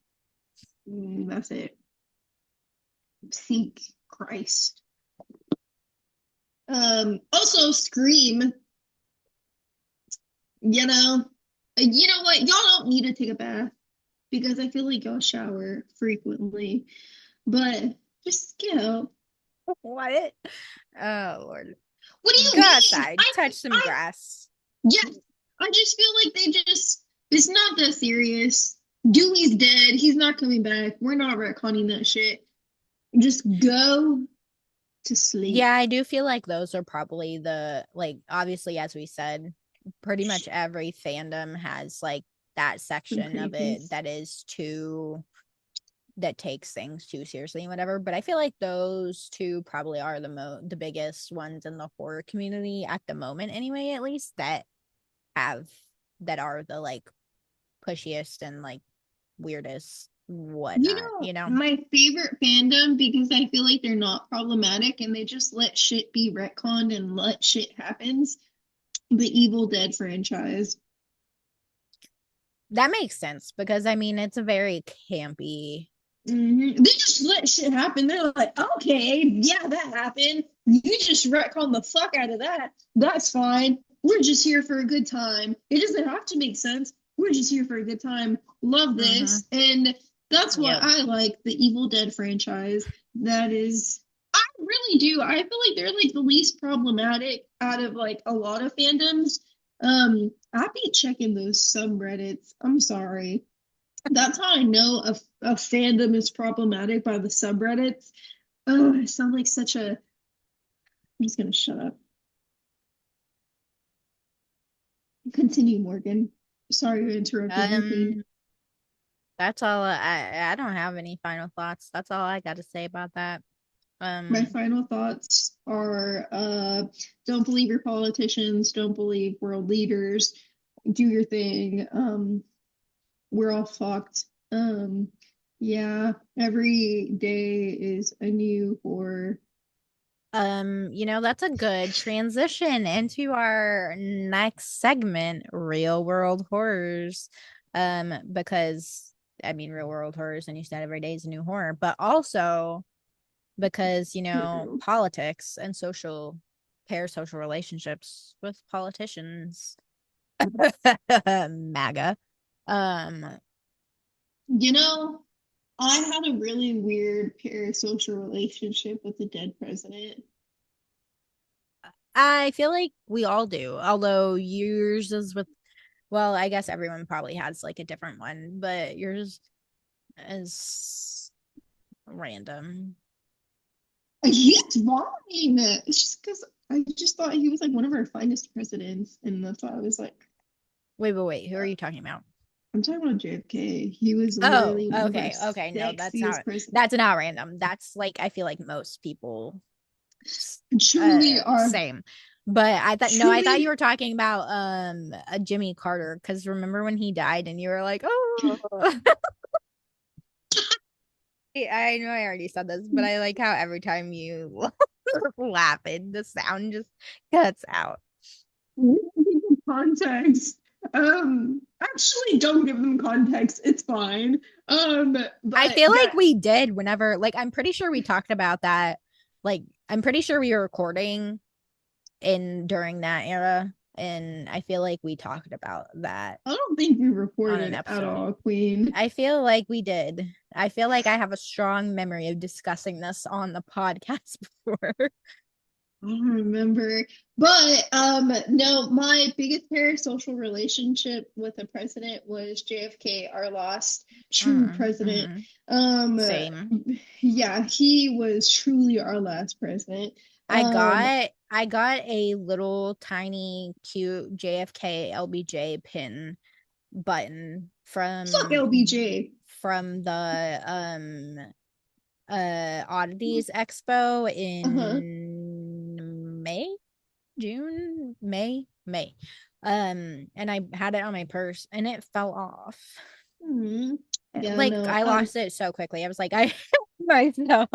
That's it. Seek Christ. Also Scream, you know. You know what? Y'all don't need to take a bath because I feel like y'all shower frequently. But just get out. What? Oh Lord. What do Go you mean? outside, touch some I grass. yes, I just feel like they just it's not that serious. Dewey's dead. He's not coming back. We're not retconning that shit. Just go to sleep. Yeah, I do feel like those are probably the like obviously as we said, pretty much every fandom has like that Some section of it creepies. that is too that takes things too seriously and whatever. But I feel like those two probably are the biggest ones in the horror community at the moment, anyway, at least have that are the like pushiest and like weirdest You whatnot, know, you know? my favorite fandom because I feel like they're not problematic and they just let shit be retconned and let shit happens. The Evil Dead franchise. That makes sense because I mean it's a very campy. They just let shit happen. They're like, okay, yeah, that happened. You just retcon the fuck out of that. That's fine. We're just here for a good time. It doesn't have to make sense. We're just here for a good time. Love Mm-hmm. this. And that's why Yep. I like the Evil Dead franchise. That is, I really do. I feel like they're like the least problematic out of like a lot of fandoms. I be checking those subreddits. I'm sorry. That's how I know a fandom is problematic by the subreddits. Oh, I sound like such a. I'm just gonna shut up. Continue, Morgan. Sorry I interrupted your queen. Um, that's all. I don't have any final thoughts. That's all I got to say about that. My Um, final thoughts are don't believe your politicians, don't believe world leaders, do your thing. We're all fucked. Yeah, every day is a new horror. that's a good transition into our next segment, real world horrors. Because I mean, real world horrors, and you said every day is a new horror, but also because True. politics and parasocial relationships with politicians. MAGA. um You know, I had a really weird parasocial relationship with the dead president. I feel like we all do, although yours is with, well, I guess everyone probably has like a different one, but yours is random. He's fine. It's just because I just thought he was like one of our finest presidents, and that's why I was like, Wait. Who are you talking about? I'm talking about JFK. He was Oh, literally one of our okay. No, sexiest that's presidents. not random. That's like I feel like most people Truly are, same. But I thought no, I thought you truly. were talking about Jimmy Carter because remember when he died and you were like, "Oh." I know I already said this, but I like how every time you laugh it, the sound just cuts out. Context. Actually, don't give them context. It's fine. I But feel like yeah. we did whenever like I'm pretty sure we talked about that. Like I'm pretty sure we were recording in during that era and I feel like we talked about that I don't think we on an recorded at episode. all, Queen. I feel like we did. I feel like I have a strong memory of discussing this on the podcast before. I don't remember. But no, my biggest parasocial relationship with the president was JFK, our last true president. Mm-hmm. Um Same. yeah, he was truly our last president. I got a little tiny cute JFK LBJ pin button Fuck LBJ. from the oddities expo Uh-huh. in May, June, May. And I had it on my purse and it fell off. Hmm. Yeah, Like no. I lost it so quickly. I was like, I myself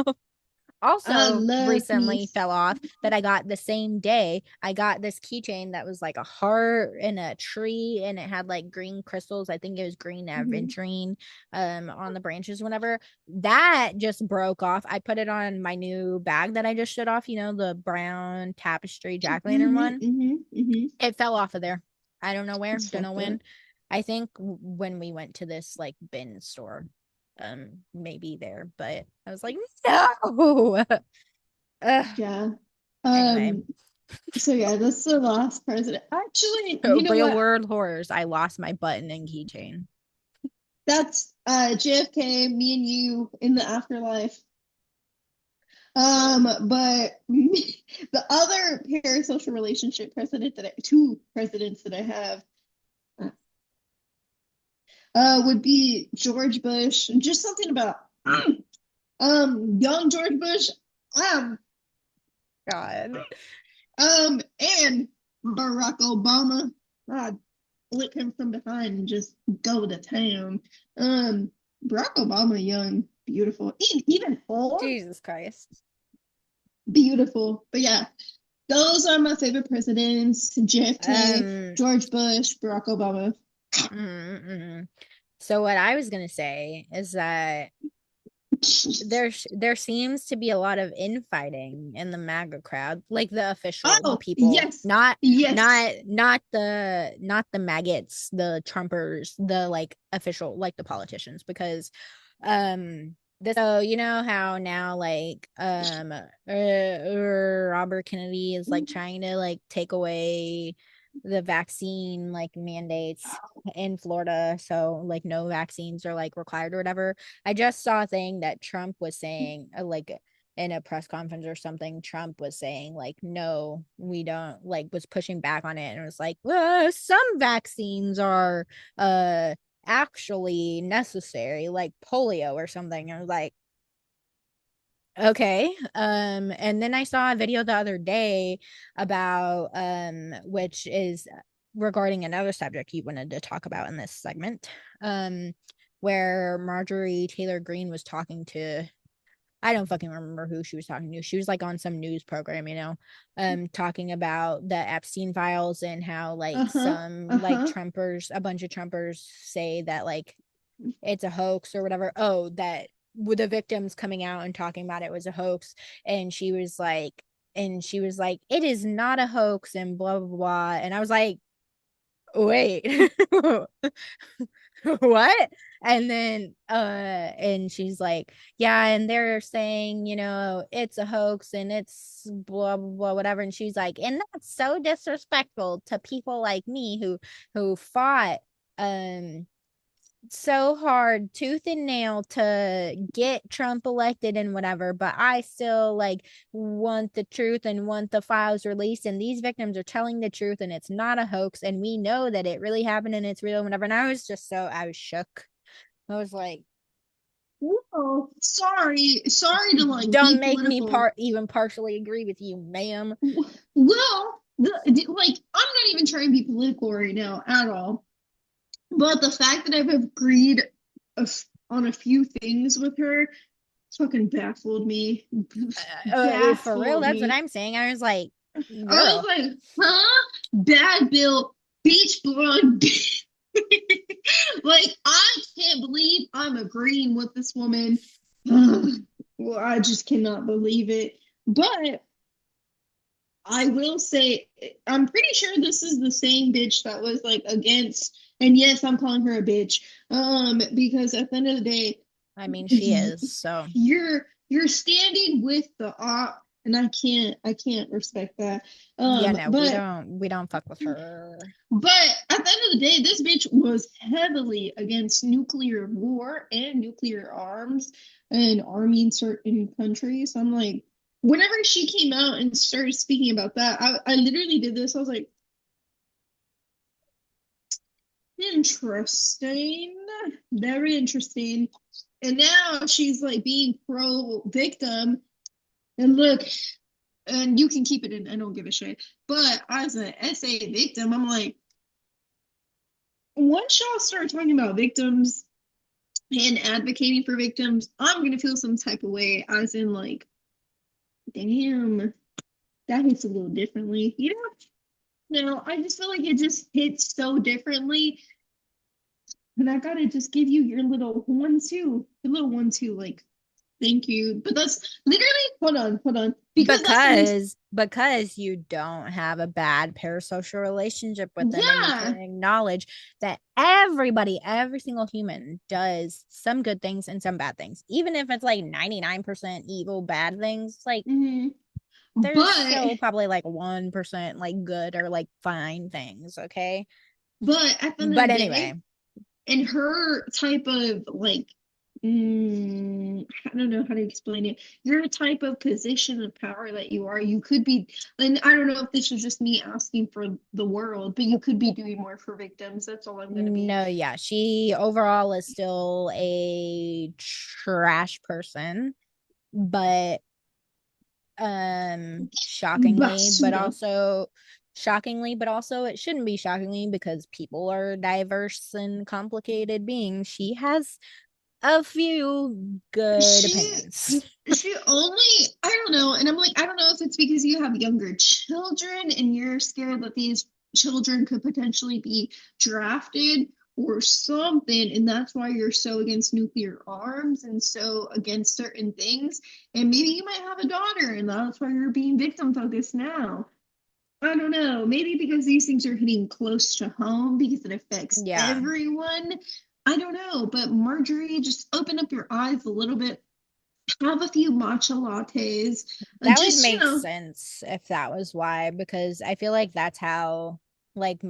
I also love me. recently fell off that I got the same day. I got this keychain that was like a heart and a tree and it had like green crystals. I think it was green Mhm. aventurine on the branches whenever that just broke off. I put it on my new bag that I just shut off, the brown tapestry jack-o'-lantern one. It fell off of there. I don't know where, It's don't know fucked up. when. I think when we went to this like bin store, maybe there, but I was like, no. Ugh. Yeah. Anyway, Um, so yeah, that's the last president. Actually, you know real what? world horrors. I lost my button and keychain. That's JFK, me and you in the afterlife. But the other parasocial relationship president two presidents that I have would be George Bush. Just something about young George Bush. Um God. and Barack Obama. I'd flip him from behind and just go to town. Um, Barack Obama, young, beautiful, even old, Jesus Christ. beautiful. But yeah, those are my favorite presidents: JFK, Um, George Bush, Barack Obama. mm. So what I was gonna say is that there seems to be a lot of infighting in the MAGA crowd, like the Oh people, yes, yes. not the maggots, the Trumpers, the like official, like the politicians, because this so you know how now like Robert Kennedy is like trying to like take away the vaccine like mandates in Florida, so like no vaccines are like required or whatever. I just saw a thing that Trump was saying, like in a press conference or something. Trump was saying, like, no, we don't, like, was pushing back on it and it was like, some vaccines are uh actually necessary, like polio or something. I was like, okay. And then I saw a video the other day about which is regarding another subject you wanted to talk about in this segment. Where Marjorie Taylor Greene was talking to, I don't fucking remember who she was talking to. She was like on some news program, talking about the Epstein files and how like Uh-huh, some like uh-huh. Trumpers, a bunch of Trumpers say that like it's a hoax or whatever. Oh, that with the victims coming out and talking about it was a hoax. And she was like, it is not a hoax and blah, blah, blah. And I was like, wait, what? And then and she's like, yeah, and they're saying, it's a hoax and it's blah blah blah whatever. And she's like, and that's so disrespectful to people like me who fought um so hard tooth and nail to get Trump elected and whatever, but I still like want the truth and want the files released. And these victims are telling the truth and it's not a hoax. And we know that it really happened and it's real and whatever. And I was shook. I was like, Oh, sorry to like be don't make me political. even partially agree with you, ma'am. Well, like I'm not even trying to be political right now at all. But the fact that I've agreed on a few things with her fucking baffled me. For real, Baffled that's what me. I'm saying. I was like, I was girl, like, huh? Bad Bill, beach blonde. Like, I can't believe I'm agreeing with this woman. Well, I just cannot believe it. But I will say, I'm pretty sure this is the same bitch that was like against, and yes, I'm calling her a bitch. Because at the end of the day, I mean, she is. So you're standing with the op, and I can't respect that. yeah, Um, no, but we don't fuck with her. but at the end of the day, this bitch was heavily against nuclear war and nuclear arms and arming certain countries. I'm like, whenever she came out and started speaking about that, I literally did this. I was like, interesting, very interesting. And now she's like being pro victim. And look, and you can keep it in, I don't give a shit. But as an SA victim, I'm like, once y'all start talking about victims and advocating for victims, I'm gonna feel some type of way, as in like, damn, that hits a little differently. You know, no, I just feel like it just hits so differently. And I gotta just give you your little one two, your little one two, like, thank you. But that's literally, hold on, because that's the reason. Because you don't have a bad parasocial relationship with them and you can Yeah. acknowledge that everybody, every single human does some good things and some bad things. Even if it's like 99% evil bad things, like Mm-hmm. there's But still probably like 1% like good or like fine things, okay? at the end of But the anyway, day, and her type of like, I don't know how to explain it. Your type of position of power that you are, you could be, and I don't know if this is just me asking for the world, but you could be doing more for victims. That's all I'm gonna be. no, yeah, she overall is still a trash person, but But shockingly, pseudo. but also it shouldn't be shockingly because people are diverse and complicated beings. She has a few good She opinions. she only, I don't know, and I'm like, I don't know if it's because you have younger children and you're scared that these children could potentially be drafted or something, and that's why you're so against nuclear arms and so against certain things. And maybe you might have a daughter, and that's why you're being victim focused now. I don't know. Maybe because these things are hitting close to home because it affects Yeah. everyone. I don't know. But Marjorie, just open up your eyes a little bit. Have a few matcha lattes. That would Just, make sense if that was why, because I feel like that's how, like,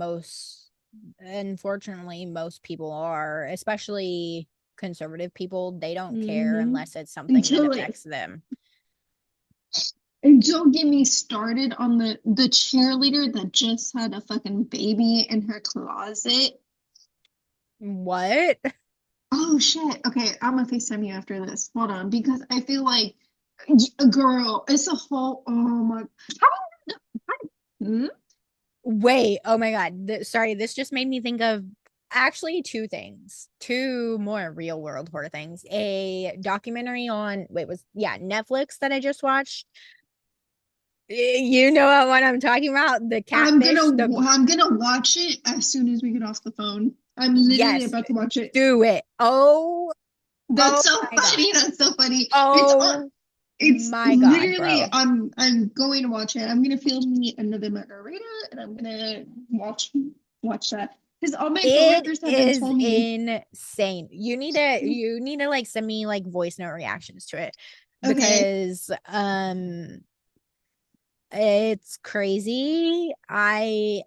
unfortunately, most people are, especially conservative people. They don't care mm-hmm. unless it's something that Until it, affects them. and don't get me started on the cheerleader that just had a fucking baby in her closet. What? Oh shit. Okay, I'm gonna FaceTime you after this. Hold on, because I feel like a girl, it's a whole, oh my, hmm? Wait, oh my God. Sorry, this just made me think of actually two things, two more real world horror things. A documentary on, wait, yeah, Netflix that I just watched. You know what I'm talking about? The catfish, the I'm gonna watch it as soon as we get off the phone. I'm literally yes, about to watch it. do it. That's Oh so my God. funny. That's so funny. It's on. Oh It's my God, literally. bro. I'm going to watch it. I'm gonna feel me another margarita, and I'm gonna watch that because all my It coworkers have been is told me. insane. You need to like send me like voice note reactions to it Okay, because it's crazy. I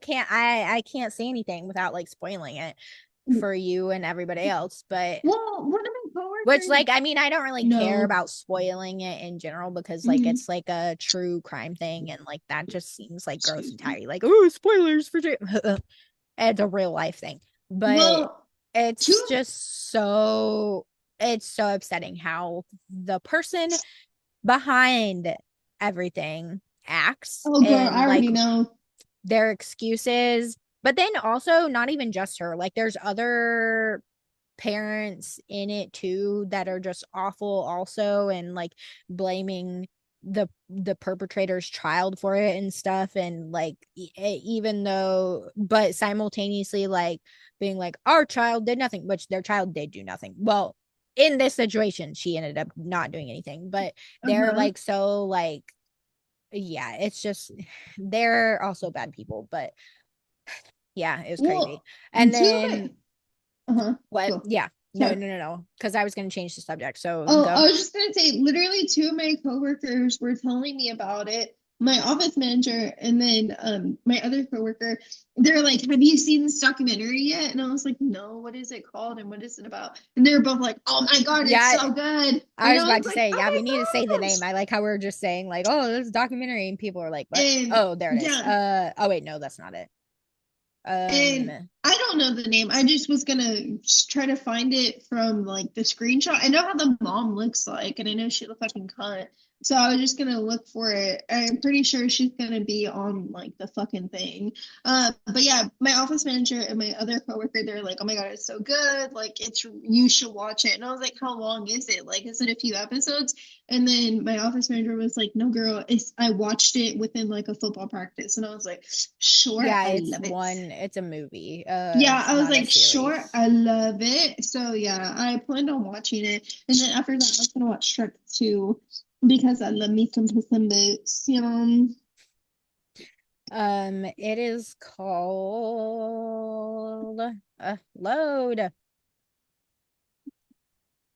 can't say anything without like spoiling it. for you and everybody else. But Well, one of my which, coworkers, like, I mean, I don't really care no. about spoiling it in general because, like, Mhm. it's like a true crime thing, and like that just seems like gross and tidy. Like, oh, spoilers for it's a real life thing, but Well, it's two. just so it's so upsetting how the person behind everything acts Oh, girl, and I like already know. their excuses. But then also, not even just her, like, there's other parents in it too that are just awful also, and like blaming the perpetrator's child for it and stuff, and like even though, but simultaneously like being like, our child did nothing, which their child did do nothing. Well, in this situation she ended up not doing anything, but they're Uh-huh. like so like, yeah, it's just, they're also bad people. But yeah, it was crazy. Well, And two of my then uh-huh. what? Go. Yeah. No, Sorry. no, no, no. Because I was going to change the subject. So Oh, I go. was just gonna say, literally, two of my coworkers were telling me about it. My office manager and then my other coworker, they're like, "Have you seen this documentary yet?" And I was like, "No, what is it called and what is it about?" And they're both like, "Oh my God, it's Yeah. so good." I And was I about was to like, say, yeah, we "Oh need to say the my name. gosh!" I like how we're just saying, like, oh, this is a documentary. And people are like, what? And Oh, there it is. yeah, Oh, wait, no, that's not it. and Um, I don't know the name. I just was gonna try to find it from like the screenshot. I know how the mom looks like, and I know she looks like a cunt. So I was just gonna look for it. I'm pretty sure she's gonna be on like the fucking thing. But yeah, my office manager and my other coworker, they're like, "Oh my God, it's so good! Like, it's you should watch it." And I was like, "How long is it? Like, is it a few episodes?" And then my office manager was like, "No, girl, it's I watched it within like a football practice." And I was like, "Sure, yeah, I it's love it." one, it's a movie. Yeah, It's I was not a like, sure, series. I love it. So yeah, I planned on watching it, and then after that, I was gonna watch Shrek 2 because I love me some Puss in Boots. You know, It is called Load.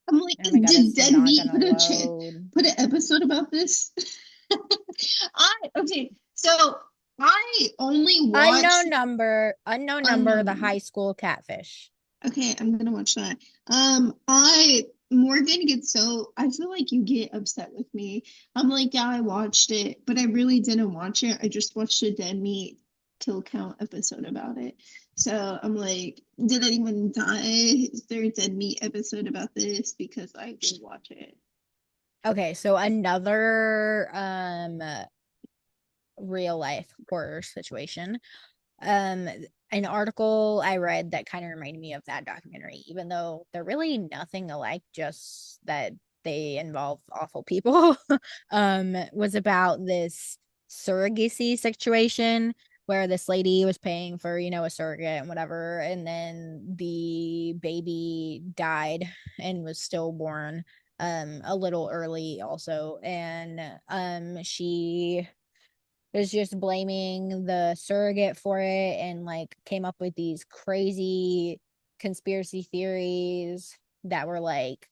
I'm like, Oh my God, did it's Dead not Meat gonna load. put an episode about this? I okay, so I only watched Unknown number, the Unknown. high school catfish. Okay, I'm gonna watch that. I Morgan gets so I feel like you get upset with me. I'm like, yeah, I watched it, but I really didn't watch it. I just watched a dead meat kill count episode about it. So I'm like, did anyone die? Is there a dead meat episode about this? Because I did watch it. Okay, so another real life horror situation. Um an article I read that kind of reminded me of that documentary, even though they're really nothing alike, just that they involve awful people. Was about this surrogacy situation where this lady was paying for, a surrogate and whatever, and then the baby died and was stillborn a little early also, and she was just blaming the surrogate for it, and like came up with these crazy conspiracy theories that were like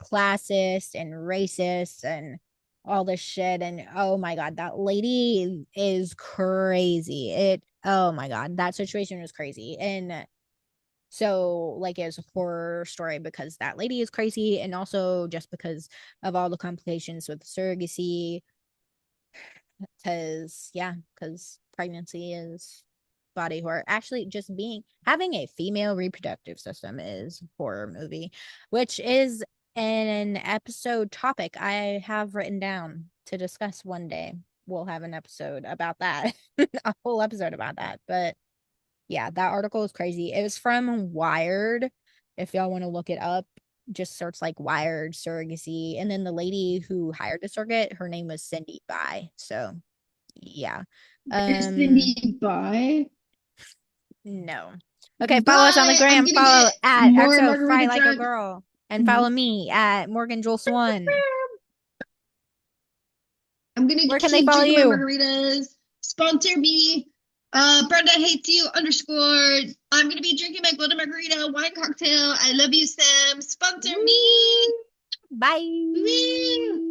classist and racist and all this shit. And oh my God, that lady is crazy. Oh my God, that situation was crazy. And so like it was a horror story because that lady is crazy, and also just because of all the complications with surrogacy, because yeah, because pregnancy is body horror. Actually, just being having a female reproductive system is horror movie, which is an episode topic I have written down to discuss one day. We'll have an episode about that, a whole episode about that. But yeah, that article is crazy. It was from Wired. If y'all want to look it up, just search like Wired surrogacy. And then the lady who hired the surrogate, her name was Cindy By. So yeah. There's Um, Cindy Bye, no. Okay, follow us on the but I'm gram. gonna Follow get at more XO Fry margarita Like a drunk. Girl. And follow me at Morgan Jules One. I'm gonna Where can they keep follow drinking my you? margaritas. Sponsor me. Brenda hates you underscore. I'm gonna be drinking my golden margarita wine cocktail. I love you, Sam. Sponsor me. Woo! Woo! Bye.